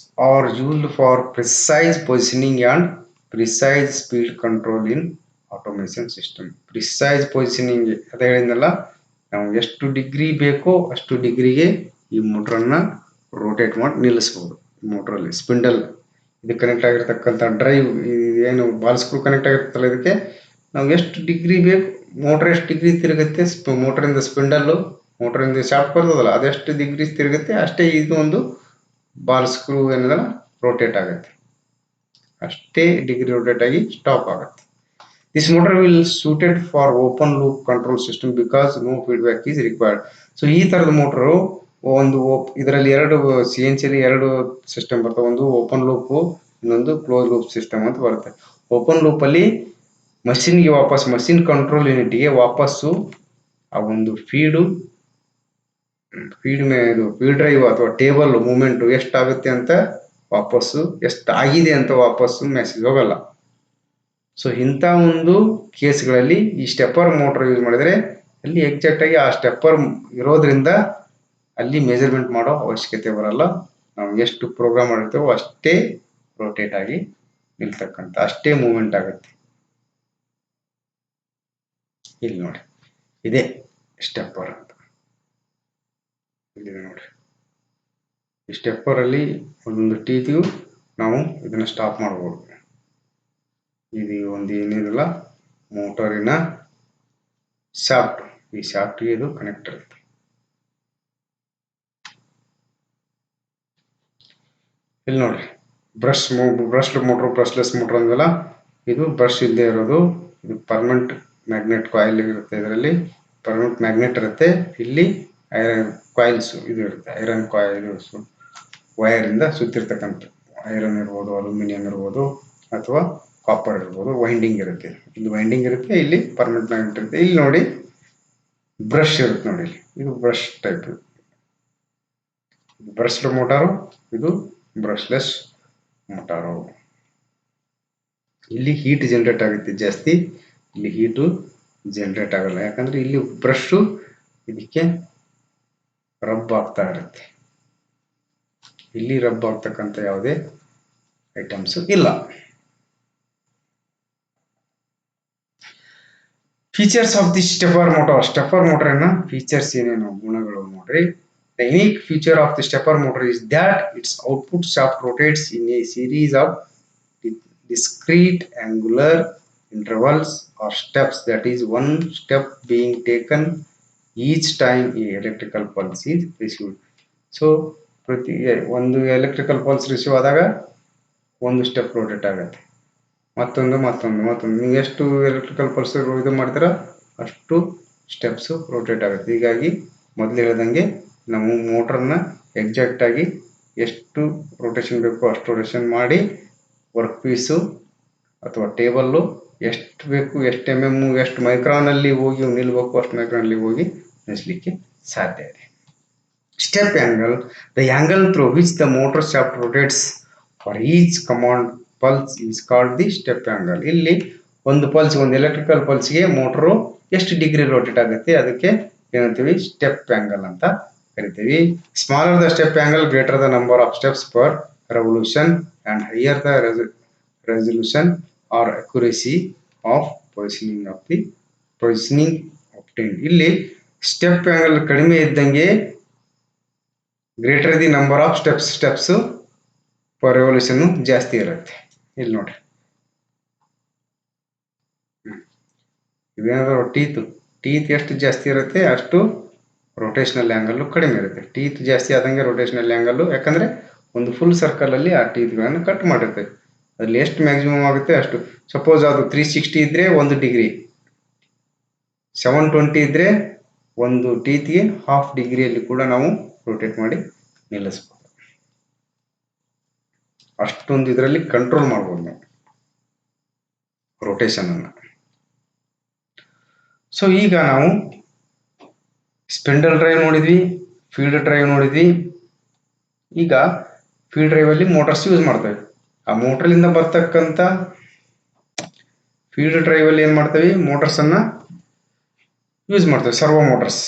are used for precise positioning and precise speed control in automation system. Precise positioning ಅದ ಹೇಳಿದ್ನಲ್ಲ, ನಾವು ಎಷ್ಟು ಡಿಗ್ರಿ ಬೇಕೋ ಅಷ್ಟು ಡಿಗ್ರಿಗೆ ಈ ಮೋಟ್ರನ್ನ ರೋಟೇಟ್ ಮಾಡಿ ನಿಲ್ಲಿಸ್ಬೋದು. ಮೋಟ್ರಲ್ಲಿ ಸ್ಪಿಂಡಲ್ ಇದು ಕನೆಕ್ಟ್ ಆಗಿರ್ತಕ್ಕಂಥ ಡ್ರೈವ್ ಏನು ಬಾಲ್ ಸ್ಕ್ರೂ ಕನೆಕ್ಟ್ ಆಗಿರ್ತಲ್ಲ, ಇದಕ್ಕೆ ನಾವು ಎಷ್ಟು ಡಿಗ್ರಿ ಬೇಕು, ಮೋಟ್ರ್ ಎಷ್ಟು ಡಿಗ್ರಿ ತಿರುಗುತ್ತೆ, ಮೋಟ್ರಿಂದ ಸ್ಪಿಂಡಲ್ಲು, ಮೋಟ್ರಿಂದ ಶಾಫ್ಟ್ ಬರ್ತದಲ್ಲ, ಅದೆಷ್ಟು ಡಿಗ್ರಿ ತಿರುಗುತ್ತೆ ಅಷ್ಟೇ ಇದು ಒಂದು ಬಾಲ್ ಸ್ಕ್ರೂ ಏನಿದಲ್ಲ ರೋಟೇಟ್ ಆಗುತ್ತೆ, ಅಷ್ಟೇ ಡಿಗ್ರಿ ರೋಟೇಟ್ ಆಗಿ ಸ್ಟಾಪ್ ಆಗುತ್ತೆ. This motor will suited for open loop control system because no feedback is required. So ಈ ಥರದ ಮೋಟ್ರು ಒಂದು ಇದರಲ್ಲಿ CNC ಎರಡು ಸಿಸ್ಟಮ್ ಬರ್ತವೆ. ಒಂದು ಓಪನ್ ಲೂಪು, ಇನ್ನೊಂದು ಕ್ಲೋಸ್ ಲೂಪ್ ಸಿಸ್ಟಮ್ ಅಂತ ಬರುತ್ತೆ. ಓಪನ್ ಲೂಪಲ್ಲಿ ಮಷಿನ್ಗೆ ಮಷಿನ್ ಕಂಟ್ರೋಲ್ ಯೂನಿಟ್ಗೆ ವಾಪಸ್ಸು ಆ ಒಂದು ಫೀಡ್ ಡ್ರೈವ್ ಅಥವಾ ಟೇಬಲ್ ಮೂಮೆಂಟ್ ಎಷ್ಟಾಗುತ್ತೆ ಅಂತ ವಾಪಸ್ಸು, ಎಷ್ಟಾಗಿದೆ ಅಂತ ವಾಪಸ್ಸು ಮೆಸೇಜ್ ಹೋಗಲ್ಲ. ಸೊ ಇಂಥ ಒಂದು ಕೇಸ್ಗಳಲ್ಲಿ ಈ ಸ್ಟೆಪ್ಪರ್ ಮೋಟರ್ ಯೂಸ್ ಮಾಡಿದರೆ ಅಲ್ಲಿ ಎಕ್ಸಾಕ್ಟ್ ಆಗಿ ಆ ಸ್ಟೆಪ್ಪರ್ ಇರೋದ್ರಿಂದ ಅಲ್ಲಿ ಮೆಜರ್ಮೆಂಟ್ ಮಾಡೋ ಅವಶ್ಯಕತೆ ಬರಲ್ಲ. ನಾವು ಎಷ್ಟು ಪ್ರೋಗ್ರಾಮ್ ಮಾಡಿರ್ತೇವೋ ಅಷ್ಟೇ ರೋಟೇಟ್ ಆಗಿ ನಿಲ್ತಕ್ಕಂಥ, ಅಷ್ಟೇ ಮೂವ್ಮೆಂಟ್ ಆಗುತ್ತೆ. ಇಲ್ಲಿ ನೋಡಿ, ಇದೇ ಸ್ಟೆಪ್ಪರ್ ಅಂತ. ಇಲ್ಲಿದೆ ನೋಡಿ, ಈ ಸ್ಟೆಪ್ಪರ್ ಅಲ್ಲಿ ಒಂದೊಂದು ಟೀತಿಗೂ ನಾವು ಇದನ್ನ ಸ್ಟಾಪ್ ಮಾಡ್ಬೋದು. ಇದು ಒಂದು ಏನಿರಲ್ಲ ಮೋಟರಿನ ಶಾಫ್ಟ್, ಈ ಶಾಫ್ಟ್ಗೆ ಇದು ಕನೆಕ್ಟ್ ಇರುತ್ತೆ. ಇಲ್ಲಿ ನೋಡ್ರಿ, ಬ್ರಷ್ ಮೋಟ್ರ್, ಬ್ರಷ್ಲೆಸ್ ಮೋಟ್ರ್ ಅಂದಲ್ಲ, ಇದು ಬ್ರಷ್ ಇಲ್ಲದೆ ಇರೋದು. ಇದು ಪರ್ಮನೆಂಟ್ ಮ್ಯಾಗ್ನೆಟ್ ಕಾಯಿಲ್ ಇರುತ್ತೆ. ಇದರಲ್ಲಿ ಪರ್ಮನೆಂಟ್ ಮ್ಯಾಗ್ನೆಟ್ ಇರುತ್ತೆ. ಇಲ್ಲಿ ಐರನ್ ಕಾಯಿಲ್ಸ್ ಇದು ಇರುತ್ತೆ, ಐರನ್ ಕಾಯಿಲ್ಸ್ ವೈರಿಂದ ಸುತ್ತಿರ್ತಕ್ಕಂಥ, ಐರನ್ ಇರ್ಬೋದು, ಅಲ್ಯೂಮಿನಿಯಂ ಇರ್ಬೋದು, ಅಥವಾ ಕಾಪರ್ ಇರ್ಬೋದು, ವೈಂಡಿಂಗ್ ಇರುತ್ತೆ. ಇಲ್ಲಿ ವೈಂಡಿಂಗ್ ಇರುತ್ತೆ, ಇಲ್ಲಿ ಪರ್ಮನೆಂಟ್ ಮ್ಯಾಗ್ನೆಟ್ ಇರುತ್ತೆ. ಇಲ್ಲಿ ನೋಡಿ ಬ್ರಷ್ ಇರುತ್ತೆ ನೋಡಿ, ಇದು ಬ್ರಷ್ ಟೈಪ್. ಬ್ರಷ್ಡ್ ಮೋಟಾರು, ಇದು ಬ್ರಷ್ಲೆಸ್ ಮೋಟಾರು. ಇಲ್ಲಿ ಹೀಟ್ ಜನರೇಟ್ ಆಗುತ್ತೆ ಜಾಸ್ತಿ, ಇಲ್ಲಿ ಹೀಟು ಜನರೇಟ್ ಆಗಲ್ಲ. ಯಾಕಂದ್ರೆ ಇಲ್ಲಿ ಬ್ರಷ್ ಇದಕ್ಕೆ ರಬ್ ಆಗ್ತಾ ಇರುತ್ತೆ, ಇಲ್ಲಿ ರಬ್ ಆಗ್ತಕ್ಕಂಥ ಯಾವುದೇ ಐಟಮ್ಸ್ ಇಲ್ಲ. Features of the stepper motor. Stepper ಮೋಟರ್ನ ಫೀಚರ್ಸ್ ಏನೇನು, ಗುಣಗಳು ನೋಡ್ರಿ. The unique feature of the stepper motor is that its output shaft rotates in a series of discrete angular intervals or steps, that is, one step being taken each time a electrical pulse is received. So ಪ್ರತಿ ಒಂದು electrical pulse receive ಆದಾಗ ಒಂದು step rotate ಆಗುತ್ತೆ, ಮತ್ತೊಂದು ನೀವು ಎಷ್ಟು electrical pulse ಇದು ಮಾಡ್ತೀರಾ ಅಷ್ಟು ಸ್ಟೆಪ್ಸ್ ರೋಟೇಟ್ ಆಗುತ್ತೆ. ಹೀಗಾಗಿ ಮೊದಲು ಹೇಳ್ದಂಗೆ ನಾವು ಮೋಟ್ರನ್ನ ಎಕ್ಸಾಕ್ಟ್ ಆಗಿ ಎಷ್ಟು ರೊಟೇಷನ್ ಬೇಕೋ ಅಷ್ಟು ರೊಟೇಷನ್ ಮಾಡಿ ವರ್ಕ್ ಪೀಸು ಅಥವಾ ಟೇಬಲ್ಲು ಎಷ್ಟು ಬೇಕು, ಎಷ್ಟು MM, ಎಷ್ಟು ಮೈಕ್ರಾನಲ್ಲಿ ಹೋಗಿ ನಿಲ್ಬೇಕು ಅಷ್ಟು ಮೈಕ್ರಾನಲ್ಲಿ ಹೋಗಿ ನಿಲ್ಲಿಸಲಿಕ್ಕೆ ಸಾಧ್ಯ ಇದೆ. Step angle, the angle through which the motor shaft rotates for each command pulse is called the step angle. ಇಲ್ಲಿ ಒಂದು ಪಲ್ಸ್, ಒಂದು ಎಲೆಕ್ಟ್ರಿಕಲ್ ಪಲ್ಸ್ಗೆ ಮೋಟರು ಎಷ್ಟು ಡಿಗ್ರಿ ರೊಟೇಟ್ ಆಗುತ್ತೆ ಅದಕ್ಕೆ ಏನಂತೀವಿ, ಸ್ಟೆಪ್ ಆಂಗಲ್ ಅಂತ ಕರಿತೀವಿ. Smaller the step angle, greater the number of steps per revolution and higher the resolution or accuracy of positioning obtained. ಇಲ್ಲಿ ಸ್ಟೆಪ್ ಆಂಗಲ್ ಕಡಿಮೆ ಇದ್ದಂಗೆ greater the number of steps per revolution ಜಾಸ್ತಿ ಇರುತ್ತೆ. ಇಲ್ಲಿ ನೋಡ್ರಿ, ಇವೇನಾದ್ರು teeth ಎಷ್ಟು ಜಾಸ್ತಿ ಇರುತ್ತೆ ಅಷ್ಟು ರೊಟೇಷನಲ್ ಆ್ಯಂಗಲ್ಲು ಕಡಿಮೆ ಇರುತ್ತೆ. ಟೀತ್ ಜಾಸ್ತಿ ಆದಂಗೆ ರೊಟೇಷನಲ್ ಆ್ಯಂಗಲ್ಲು, ಯಾಕಂದರೆ ಒಂದು ಫುಲ್ ಸರ್ಕಲಲ್ಲಿ ಆ ಟೀತ್ಗಳನ್ನು ಕಟ್ ಮಾಡಿರ್ತೇವೆ. ಅದರಲ್ಲಿ ಎಷ್ಟು ಮ್ಯಾಕ್ಸಿಮಮ್ ಆಗುತ್ತೆ ಅಷ್ಟು. ಸಪೋಸ್ ಅದು 360 ಇದ್ದರೆ 1 ಡಿಗ್ರಿ, 720 ಇದ್ದರೆ ಒಂದು ಟೀತ್ಗೆ 1/2 ಡಿಗ್ರಿಯಲ್ಲಿ ಕೂಡ ನಾವು ರೊಟೇಟ್ ಮಾಡಿ ನಿಲ್ಲಿಸ್ಬೋದು. ಅಷ್ಟೊಂದು ಇದರಲ್ಲಿ ಕಂಟ್ರೋಲ್ ಮಾಡ್ಬೋದು ನಾವು ರೊಟೇಷನನ್ನು. ಸೊ ಈಗ ನಾವು ಸ್ಪಿಂಡಲ್ ಡ್ರೈವ್ ನೋಡಿದ್ವಿ, ಫೀಲ್ಡ್ ಡ್ರೈವ್ ನೋಡಿದ್ವಿ. ಈಗ ಫೀಲ್ಡ್ ಡ್ರೈವಲ್ಲಿ ಮೋಟರ್ಸ್ ಯೂಸ್ ಮಾಡ್ತೇವೆ. ಆ ಮೋಟ್ರಲಿಂದ ಬರ್ತಕ್ಕಂಥ ಫೀಲ್ಡ್ ಡ್ರೈವಲ್ಲಿ ಏನು ಮಾಡ್ತೇವೆ, ಮೋಟರ್ಸನ್ನು ಯೂಸ್ ಮಾಡ್ತೇವೆ, ಸರ್ವೋ ಮೋಟರ್ಸ್.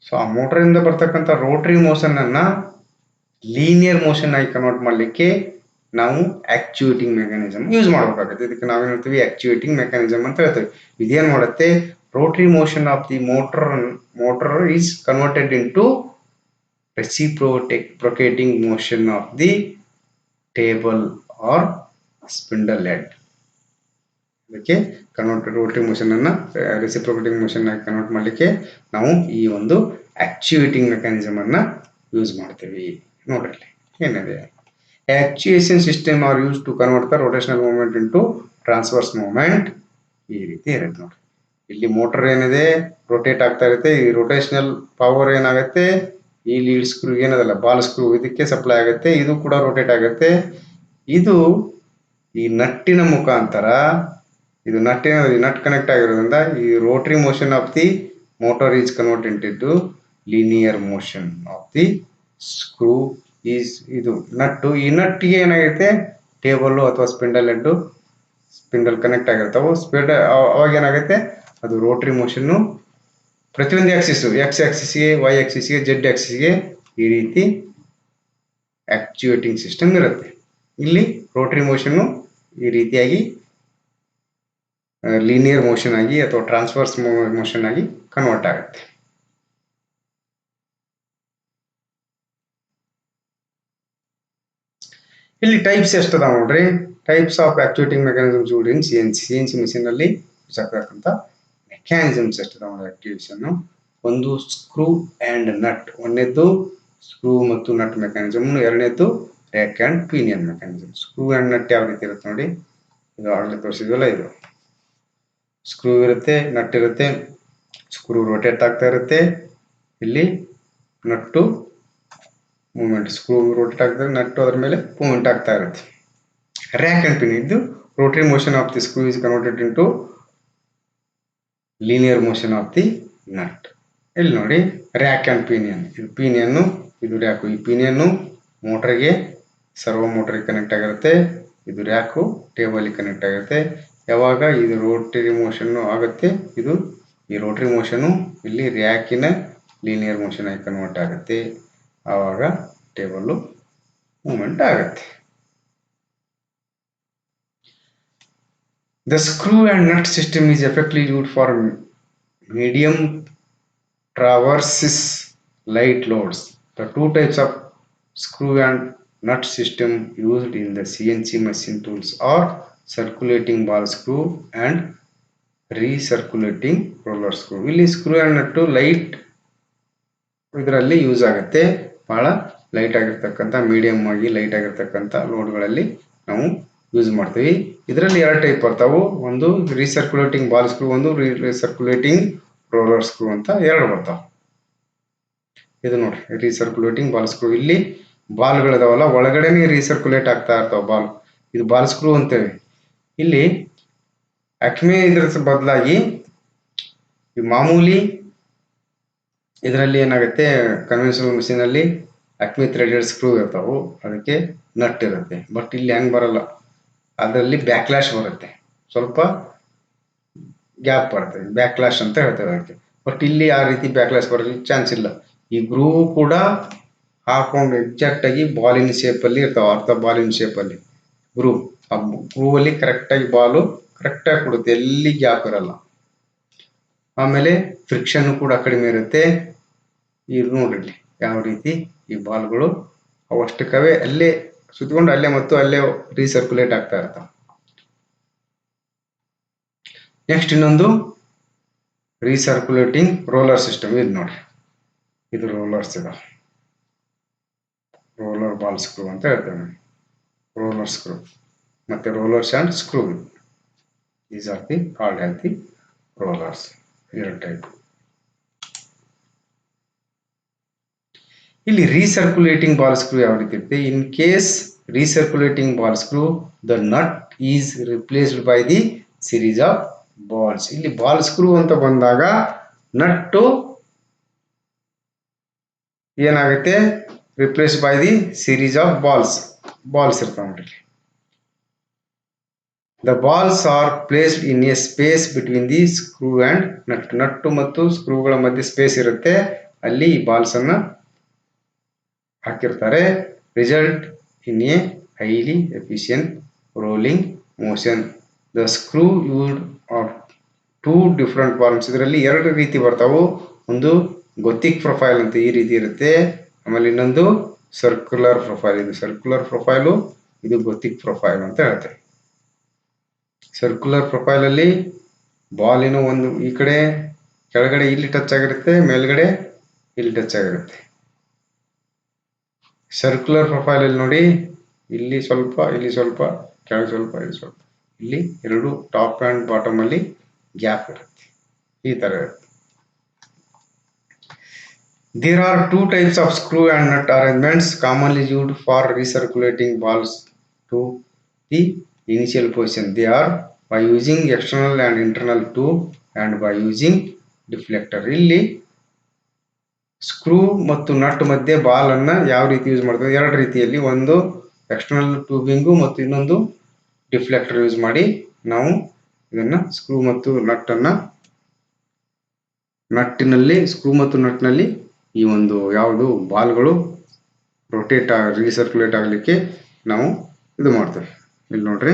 ಸೊ ಆ ಮೋಟರಿಂದ ಬರ್ತಕ್ಕಂಥ ರೋಟರಿ ಮೋಷನನ್ನು ಲೀನಿಯರ್ ಮೋಷನ್ ಆಗಿ ಕನ್ವರ್ಟ್ ಮಾಡಲಿಕ್ಕೆ ನಾವು ಆಕ್ಚುಯೇಟಿಂಗ್ ಮೆಕ್ಯಾನಿಸಮ್ ಯೂಸ್ ಮಾಡಬೇಕಾಗುತ್ತೆ. ಇದಕ್ಕೆ ನಾವೇನು ಹೇಳ್ತೀವಿ, ಆಕ್ಚುಯೇಟಿಂಗ್ ಮೆಕ್ಯಾನಿಸಮ್ ಅಂತ ಹೇಳ್ತೀವಿ. ಇದೇನು ಮಾಡುತ್ತೆ, Rotary motion of the motor is converted into reciprocating motion of the table or spindle head. ಅದಕ್ಕೆ ರೋಟರಿ ಮೋಷನ್ ಅನ್ನ ರೆಸಿಪ್ರೋಕೇಟಿಂಗ್ ಮೋಷನ್ ಆಗಿ ಕನ್ವರ್ಟ್ ಮಾಡಲಿಕ್ಕೆ ನಾವು ಈ ಒಂದು ಆಕ್ಚುಯೇಟಿಂಗ್ ಮೆಕ್ಯಾನಿಸಮ್ ಅನ್ನ ಯೂಸ್ ಮಾಡ್ತೀವಿ. ನೋಡ್ರಿ ಏನಿದೆ, actuation system are use to convert the rotational movement into transverse movement. ಈ ರೀತಿ ಇರುತ್ತೆ ನೋಡ್ರಿ. ಇಲ್ಲಿ ಮೋಟರ್ ಏನಿದೆ ರೊಟೇಟ್ ಆಗ್ತಾ ಇರುತ್ತೆ. ಈ ರೊಟೇಷನಲ್ ಪವರ್ ಏನಾಗುತ್ತೆ, ಈ ಲೀಡ್ ಸ್ಕ್ರೂ ಏನದಲ್ಲ ಬಾಲ್ ಸ್ಕ್ರೂ ಇದಕ್ಕೆ ಸಪ್ಲೈ ಆಗುತ್ತೆ, ಇದು ಕೂಡ ರೊಟೇಟ್ ಆಗುತ್ತೆ. ಇದು ಈ ನಟ್ಟಿನ ಮುಖಾಂತರ, ಇದು ನಟ್ ಕನೆಕ್ಟ್ ಆಗಿರೋದ್ರಿಂದ ಈ Rotary motion of the motor is converted into linear motion of the screw is. ಇದು ನಟ್ಟು, ಈ ನಟ್ಟಿಗೆ ಏನಾಗುತ್ತೆ, ಟೇಬಲ್ಲು ಅಥವಾ ಸ್ಪಿಂಡಲ್ ಕನೆಕ್ಟ್ ಆಗಿರ್ತಾವೆ. ಅವಾಗ ಏನಾಗುತ್ತೆ, ಅದು ರೋಟರಿ ಮೋಷನ್ನು ಪ್ರತಿಯೊಂದು ಆಕ್ಸಿಸ್, ಎಕ್ಸ್ ಆಕ್ಸಿಸ್ಗೆ, ವೈ ಆಕ್ಸಿಸ್ಗೆ, ಜೆಡ್ ಆಕ್ಸಿಸ್ಗೆ ಈ ರೀತಿ ಆಕ್ಚುಯೇಟಿಂಗ್ ಸಿಸ್ಟಮ್ ಇರುತ್ತೆ. ಇಲ್ಲಿ ರೋಟರಿ ಮೋಷನ್ನು ಈ ರೀತಿಯಾಗಿ ಲೀನಿಯರ್ ಮೋಷನ್ ಆಗಿ ಅಥವಾ ಟ್ರಾನ್ಸ್ವರ್ಸ್ ಮೋಷನ್ ಆಗಿ ಕನ್ವರ್ಟ್ ಆಗುತ್ತೆ. ಇಲ್ಲಿ ಟೈಪ್ಸ್ ಎಷ್ಟದ ನೋಡ್ರಿ. Types of actuating mechanisms in CNC machine ಅಲ್ಲಿ ಯೂಸ್ ಆಗ್ತಕ್ಕಂಥ ಮೆಕ್ಯಾನಿಸಮ್ಸ್ ಎಷ್ಟದ ಆಕ್ಟಿವೇಷನ್. ಒಂದು ಸ್ಕ್ರೂ ಅಂಡ್ ನಟ್, ಒಂದನೇದ್ದು ಸ್ಕ್ರೂ ಮತ್ತು ನಟ್ ಮೆಕ್ಯಾನಿಸಮ್, ಎರಡನೇದ್ದು rack and pinion mechanism. Screw and nut ಯಾವ ರೀತಿ ಇರುತ್ತೆ ನೋಡಿ, ಇದು ಆಗಲೇ ತೋರಿಸಿದ್ವಲ್ಲ, ಇದು ಸ್ಕ್ರೂ ಇರುತ್ತೆ, ನಟ್ ಇರುತ್ತೆ. ಸ್ಕ್ರೂ ರೊಟೇಟ್ ಆಗ್ತಾ ಇರುತ್ತೆ, ಇಲ್ಲಿ ನಟ್ಟು ಮೂವ್ಮೆಂಟ್, ಸ್ಕ್ರೂ ರೊಟೇಟ್ ಆಗ್ತದೆ, ನಟ್ಟು ಅದ್ರ ಮೇಲೆ ಮೂವ್ಮೆಂಟ್ ಆಗ್ತಾ ಇರುತ್ತೆ. ರ್ಯಾಕ್ ಅಂಡ್ ಪಿನಿಯನ್, ಇದು rotary motion of the screw is converted into linear motion of the nut. ಇಲ್ಲಿ ನೋಡಿ ರ್ಯಾಕ್ ಅಂಡ್ ಪಿನಿಯನ್, ಇದು ಪಿನಿಯನ್ನು ಇದು ರ್ಯಾಕು. ಈ ಪಿನಿಯನ್ನು ಮೋಟ್ರಿಗೆ ಸರ್ವೋ ಮೋಟ್ರಿಗೆ ಕನೆಕ್ಟ್ ಆಗಿರುತ್ತೆ. ಇದು ರ್ಯಾಕು ಟೇಬಲ್ಗೆ ಕನೆಕ್ಟ್ ಆಗುತ್ತೆ. ಯಾವಾಗ ಇದು ರೋಟರಿ ಮೋಷನ್ನು ಆಗುತ್ತೆ, ಇದು ಈ ರೋಟರಿ ಮೋಷನ್ನು ಇಲ್ಲಿ ರ್ಯಾಕಿನ ಲೀನಿಯರ್ ಮೋಷನ್ ಆಗಿ ಕನ್ವರ್ಟ್ ಆಗುತ್ತೆ. ಆವಾಗ ಟೇಬಲ್ಲು ಮೂಮೆಂಟ್ ಆಗುತ್ತೆ. The screw and nut system is effectively used for medium traverses light loads. The two types of screw and nut system used in the CNC machine tools are circulating ball screw and recirculating roller screw. ಇಲ್ಲಿ screw and nut light ಇದರಲ್ಲಿ use ಆಗುತ್ತೆ. ಬಹಳ light ಆಗಿರ್ತಕ್ಕಂಥ, medium ಆಗಿ light ಆಗಿರ್ತಕ್ಕಂಥ ಲೋಡ್ಗಳಲ್ಲಿ ನಾವು use ಮಾಡ್ತೀವಿ. ಇದರಲ್ಲಿ ಎರಡು ಟೈಪ್ ಬರ್ತಾವು. ಒಂದು ರೀಸರ್ಕ್ಯುಲೇಟಿಂಗ್ ಬಾಲ್ ಸ್ಕ್ರೂ, ಒಂದು ರೀಸರ್ಕ್ಯುಲೇಟಿಂಗ್ ರೋಲರ್ ಸ್ಕ್ರೂ ಅಂತ ಎರಡು ಬರ್ತಾವೆ. ಇದು ನೋಡ್ರಿ ರೀಸರ್ಕ್ಯುಲೇಟಿಂಗ್ ಬಾಲ್ ಸ್ಕ್ರೂ. ಇಲ್ಲಿ ಬಾಲ್ಗಳಿದಾವಲ್ಲ ಒಳಗಡೆನೆ ರೀಸರ್ಕ್ಯುಲೇಟ್ ಆಗ್ತಾ ಇರ್ತಾವ ಬಾಲ್. ಇದು ಬಾಲ್ ಸ್ಕ್ರೂ ಅಂತೇಳಿ. ಇಲ್ಲಿ ಅಕ್ಮೆ ಇದ್ರ ಬದಲಾಗಿ ಈ ಮಾಮೂಲಿ ಇದರಲ್ಲಿ ಏನಾಗುತ್ತೆ, ಕನ್ವೆನ್ಷನಲ್ ಮಷೀನ್ ಅಲ್ಲಿ ಅಕ್ಮೆ ಥ್ರೆಡೆಡ್ ಸ್ಕ್ರೂ ಇರ್ತಾವು, ಅದಕ್ಕೆ ನಟ್ ಇರುತ್ತೆ. ಬಟ್ ಇಲ್ಲಿ ಹೆಂಗ್ ಬರಲ್ಲ, ಅದರಲ್ಲಿ ಬ್ಯಾಕ್ಲಾಶ್ ಬರುತ್ತೆ, ಸ್ವಲ್ಪ ಗ್ಯಾಪ್ ಬರುತ್ತೆ, ಬ್ಯಾಕ್ಲಾಶ್ ಅಂತ ಹೇಳ್ತೇವೆ ಅದಕ್ಕೆ. ಬಟ್ ಇಲ್ಲಿ ಆ ರೀತಿ ಬ್ಯಾಕ್ಲಾಶ್ ಬರಲಿಕ್ಕೆ ಚಾನ್ಸ್ ಇಲ್ಲ. ಈ ಗ್ರೂ ಕೂಡ ಹಾಕೊಂಡು ಎಕ್ಸಾಕ್ಟ್ ಆಗಿ ಬಾಲಿನ ಶೇಪ್ ಅಲ್ಲಿ ಇರ್ತಾವ, ಅರ್ಧ ಬಾಲಿನ ಶೇಪ್ ಅಲ್ಲಿ ಗ್ರೂ. ಆ ಗ್ರೂ ಅಲ್ಲಿ ಕರೆಕ್ಟ್ ಆಗಿ ಬಾಲು ಕರೆಕ್ಟ್ ಆಗಿ ಕೊಡುತ್ತೆ, ಎಲ್ಲಿ ಗ್ಯಾಪ್ ಇರಲ್ಲ. ಆಮೇಲೆ ಫ್ರಿಕ್ಷನ್ ಕೂಡ ಕಡಿಮೆ ಇರುತ್ತೆ. ಇದು ನೋಡ್ರಿ ಯಾವ ರೀತಿ ಈ ಬಾಲ್ಗಳು ಅವಷ್ಟಕ್ಕವೇ ಅಲ್ಲೇ ಸುತ್ತಕೊಂಡು ಅಲ್ಲೇ ಮತ್ತು ಅಲ್ಲೇ ರೀಸರ್ಕ್ಯುಲೇಟ್ ಆಗ್ತಾ ಇರ್ತಾವ. ನೆಕ್ಸ್ಟ್ ಇನ್ನೊಂದು ರೀಸರ್ಕ್ಯುಲೇಟಿಂಗ್ ರೋಲರ್ ಸಿಸ್ಟಮ್. ಇದು ನೋಡ್ರಿ, ಇದು ರೋಲರ್ಸ್ ಇದಾವ, ರೋಲರ್ ಬಾಲ್ ಸ್ಕ್ರೂ ಅಂತ ಹೇಳ್ತೇವೆ. ರೋಲರ್ ಸ್ಕ್ರೂ ಮತ್ತೆ rollers and screw, these are the called as the rollers. ಎರಡು ಟೈಪ್. ಇಲ್ಲಿ ರೀಸರ್ಕ್ಯುಲೇಟಿಂಗ್ ಬಾಲ್ ಸ್ಕ್ರೂ ಯಾವ ರೀತಿ ಇರುತ್ತೆ? In case recirculating ball screw, the nut is replaced by the series of balls. ಇಲ್ಲಿ ball screw ಅಂತ ಬಂದಾಗ nut ಏನಾಗುತ್ತೆ, replace by the series of balls ಇರ್ತಾವ ನೋಡ್ರಿ. The balls are placed in a space between the screw and nut. Nut ಮತ್ತು ಸ್ಕ್ರೂಗಳ ಮಧ್ಯೆ space ಇರುತ್ತೆ, ಅಲ್ಲಿ ಈ ಬಾಲ್ಸ್ ಅನ್ನ ಹಾಕಿರ್ತಾರೆ. Result in a highly efficient rolling motion. The screw used of two different forms. ಇದರಲ್ಲಿ ಎರಡು ರೀತಿ ಬರ್ತಾವು. ಒಂದು ಗೊತ್ತಿಕ್ ಪ್ರೊಫೈಲ್ ಅಂತ ಈ ರೀತಿ ಇರುತ್ತೆ, ಆಮೇಲೆ ಇನ್ನೊಂದು ಸರ್ಕ್ಯುಲರ್ ಪ್ರೊಫೈಲ್. ಇದು ಸರ್ಕ್ಯುಲರ್ ಪ್ರೊಫೈಲು, ಇದು ಗೊತ್ತಿಕ್ ಪ್ರೊಫೈಲ್ ಅಂತ ಹೇಳ್ತಾರೆ. ಸರ್ಕ್ಯುಲರ್ ಪ್ರೊಫೈಲ್ ಅಲ್ಲಿ ಬಾಲಿನ ಒಂದು ಈ ಕಡೆ ಕೆಳಗಡೆ ಇಲ್ಲಿ ಟಚ್ ಆಗಿರುತ್ತೆ, ಮೇಲ್ಗಡೆ ಇಲ್ಲಿ ಟಚ್ ಆಗಿರುತ್ತೆ. ಸರ್ಕ್ಯುಲರ್ ಪ್ರೊಫೈಲ್ ಅಲ್ಲಿ ನೋಡಿ, ಇಲ್ಲಿ ಸ್ವಲ್ಪ, ಇಲ್ಲಿ ಸ್ವಲ್ಪ, ಕೆಳಗೆ ಸ್ವಲ್ಪ, ಇಲ್ಲಿ ಸ್ವಲ್ಪ, ಇಲ್ಲಿ ಎರಡು ಟಾಪ್ ಅಂಡ್ ಬಾಟಮ್ ಅಲ್ಲಿ ಗ್ಯಾಪ್ ಇರುತ್ತೆ, ಈ ತರ ಇರುತ್ತೆ. There are two types of screw and nut arrangements commonly used for recirculating balls to the initial position. They are by using external and internal tube and by using deflector. ಇಲ್ಲಿ screw ಮತ್ತು nut ಮಧ್ಯೆ ball ಅನ್ನ ಯಾವ ರೀತಿ use ಮಾಡ್ತಾರೆ? ಎರಡು ರೀತಿಯಲ್ಲಿ. ಒಂದು ಎಕ್ಸ್ಟರ್ನಲ್ ಟ್ಯೂಬಿಂಗು ಮತ್ತು ಇನ್ನೊಂದು ಡಿಫ್ಲೆಕ್ಟರ್ ಯೂಸ್ ಮಾಡಿ ನಾವು ಇದನ್ನ ಸ್ಕ್ರೂ ಮತ್ತು ನಟ್ಟಿನಲ್ಲಿ ಸ್ಕ್ರೂ ಮತ್ತು ನಟ್ನಲ್ಲಿ ಈ ಒಂದು ಯಾವುದು ಬಾಲ್ಗಳು ರೊಟೇಟ್ ರೀಸರ್ಕ್ಯುಲೇಟ್ ಆಗಲಿಕ್ಕೆ ನಾವು ಇದು ಮಾಡ್ತೇವೆ. ಇಲ್ಲಿ ನೋಡ್ರಿ,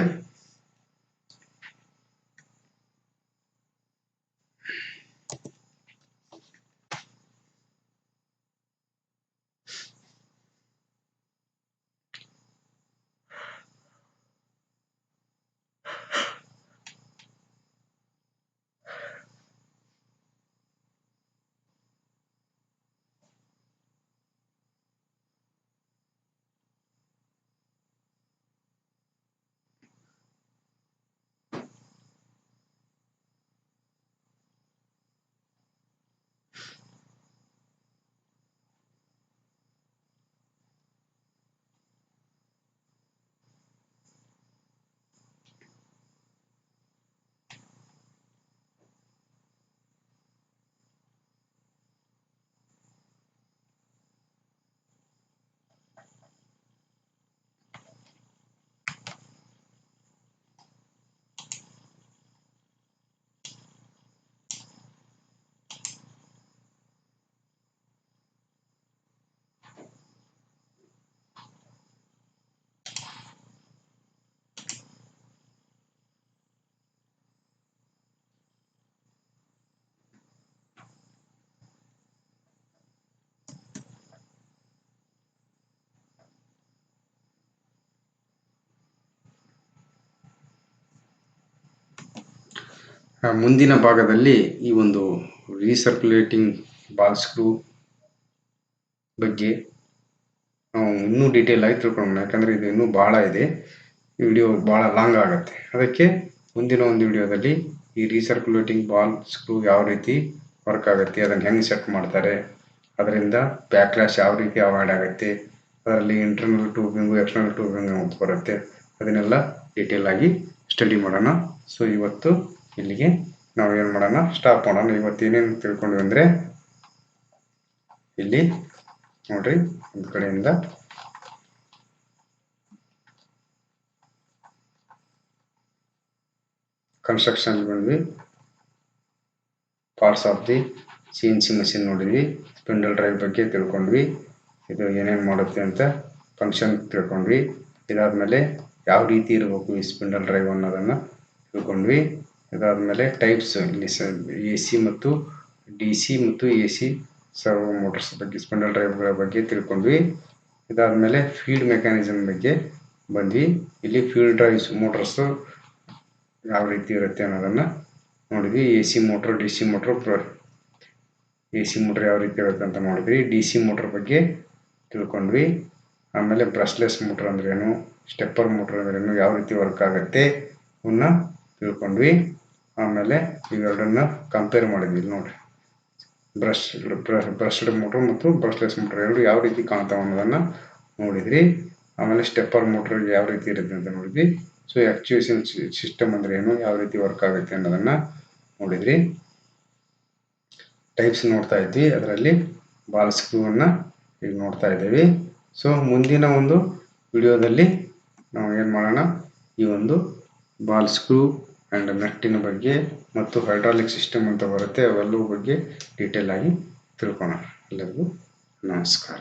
ಮುಂದಿನ ಭಾಗದಲ್ಲಿ ಈ ಒಂದು ರೀಸರ್ಕ್ಯುಲೇಟಿಂಗ್ ಬಾಲ್ ಸ್ಕ್ರೂ ಬಗ್ಗೆ ನಾವು ಇನ್ನೂ ಡೀಟೇಲ್ ಆಗಿ ತಿಳ್ಕೊಳ್ಳೋಣ. ಯಾಕಂದರೆ ಇದು ಇನ್ನೂ ಭಾಳ ಇದೆ, ವಿಡಿಯೋ ಭಾಳ ಲಾಂಗ್ ಆಗುತ್ತೆ. ಅದಕ್ಕೆ ಮುಂದಿನ ಒಂದು ವಿಡಿಯೋದಲ್ಲಿ ಈ ರೀಸರ್ಕ್ಯುಲೇಟಿಂಗ್ ಬಾಲ್ ಸ್ಕ್ರೂ ಯಾವ ರೀತಿ ವರ್ಕ್ ಆಗುತ್ತೆ, ಅದನ್ನು ಹೆಂಗೆ ಸೆಟ್ ಮಾಡ್ತಾರೆ, ಅದರಿಂದ ಬ್ಯಾಕ್ಲಾಶ್ ಯಾವ ರೀತಿ ಅವಾಯ್ಡ್ ಆಗುತ್ತೆ, ಅದರಲ್ಲಿ ಇಂಟರ್ನಲ್ ಟ್ಯೂಬಿಂಗು ಎಕ್ಸ್ಟರ್ನಲ್ ಟ್ಯೂಬಿಂಗ್ ಬರುತ್ತೆ, ಅದನ್ನೆಲ್ಲ ಡೀಟೇಲ್ ಆಗಿ ಸ್ಟಡಿ ಮಾಡೋಣ. ಸೊ ಇವತ್ತು ಇಲ್ಲಿಗೆ ನಾವು ಏನು ಮಾಡೋಣ, ಸ್ಟಾಪ್ ಮಾಡೋಣ. ಇವತ್ತು ಏನೇನು ತಿಳ್ಕೊಂಡ್ವಿ ಅಂದರೆ, ಇಲ್ಲಿ ನೋಡ್ರಿ ಒಂದು ಕಡೆಯಿಂದ ಕನ್ಸ್ಟ್ರಕ್ಷನ್ ಬಂದ್ವಿ, parts of the CNC machine ನೋಡಿದ್ವಿ, ಸ್ಪಿಂಡಲ್ ಡ್ರೈವ್ ಬಗ್ಗೆ ತಿಳ್ಕೊಂಡ್ವಿ, ಇದು ಏನೇನು ಮಾಡುತ್ತೆ ಅಂತ ಫಂಕ್ಷನ್ ತಿಳ್ಕೊಂಡ್ವಿ. ಇದಾದಮೇಲೆ ಯಾವ ರೀತಿ ಇರಬೇಕು ಈ ಸ್ಪಿಂಡಲ್ ಡ್ರೈವ್ ಅನ್ನೋದನ್ನು ತಿಳ್ಕೊಂಡ್ವಿ. ಇದಾದಮೇಲೆ ಟೈಪ್ಸ್, ಇಲ್ಲಿ AC ಮತ್ತು DC ಮತ್ತು AC ಸರ್ವೋ ಮೋಟರ್ಸ್ ಬಗ್ಗೆ, ಸ್ಪಿಂಡಲ್ ಡ್ರೈವ್ಗಳ ಬಗ್ಗೆ ತಿಳ್ಕೊಂಡ್ವಿ. ಇದಾದಮೇಲೆ ಫೀಡ್ ಮೆಕ್ಯಾನಿಸಮ್ ಬಗ್ಗೆ ಬಂದ್ವಿ. ಇಲ್ಲಿ ಫೀಲ್ಡ್ ಡ್ರೈವ್ಸ್ ಮೋಟರ್ಸು ಯಾವ ರೀತಿ ಇರುತ್ತೆ ಅನ್ನೋದನ್ನು ನೋಡಿದ್ವಿ. AC motor, DC motor, AC motor ಯಾವ ರೀತಿ ಇರುತ್ತೆ ಅಂತ ನೋಡಿದ್ವಿ. DC ಮೋಟ್ರ್ ಬಗ್ಗೆ ತಿಳ್ಕೊಂಡ್ವಿ. ಆಮೇಲೆ ಬ್ರಷ್ಲೆಸ್ ಮೋಟ್ರ್ ಅಂದ್ರೇನು, ಸ್ಟೆಪ್ಪರ್ ಮೋಟ್ರ್ ಅಂದ್ರೇನು, ಯಾವ ರೀತಿ ವರ್ಕ್ ಆಗುತ್ತೆ ಅವನ್ನ ತಿಳ್ಕೊಂಡ್ವಿ. ಆಮೇಲೆ ಇವೆರಡನ್ನ ಕಂಪೇರ್ ಮಾಡಿದ್ವಿ. ನೋಡ್ರಿ, ಬ್ರಷ್ಡ್ ಮೋಟ್ರ್ ಮತ್ತು ಬ್ರಷ್ಲೆಸ್ ಮೋಟ್ರ್ ಎರಡು ಯಾವ ರೀತಿ ಕಾಣ್ತಾವೆ ಅನ್ನೋದನ್ನು ನೋಡಿದ್ರಿ. ಆಮೇಲೆ ಸ್ಟೆಪ್ಪರ್ ಮೋಟ್ರ್ ಯಾವ ರೀತಿ ಇರುತ್ತೆ ಅಂತ ನೋಡಿದ್ವಿ. ಸೊ ಆಕ್ಚುಯೇಷನ್ ಸಿಸ್ಟಮ್ ಅಂದ್ರೆ ಏನು, ಯಾವ ರೀತಿ ವರ್ಕ್ ಆಗುತ್ತೆ ಅನ್ನೋದನ್ನು ನೋಡಿದ್ರಿ. ಟೈಪ್ಸ್ ನೋಡ್ತಾ ಇದ್ವಿ, ಅದರಲ್ಲಿ ಬಾಲ್ ಸ್ಕ್ರೂವನ್ನು ಈಗ ನೋಡ್ತಾ ಇದ್ದೀವಿ. ಸೊ ಮುಂದಿನ ಒಂದು ವಿಡಿಯೋದಲ್ಲಿ ನಾವು ಏನು ಮಾಡೋಣ, ಈ ಒಂದು ಬಾಲ್ ಸ್ಕ್ರೂ ಆ್ಯಂಡ್ ನಟ್ಟಿನ ಬಗ್ಗೆ ಮತ್ತು ಹೈಡ್ರಾಲಿಕ್ ಸಿಸ್ಟಮ್ ಅಂತ ಬರುತ್ತೆ, ಅವೆಲ್ಲವೂ ಬಗ್ಗೆ ಡೀಟೇಲ್ ಆಗಿ ತಿಳ್ಕೊಳ್ಳೋಣ. ಎಲ್ಲರಿಗೂ ನಮಸ್ಕಾರ.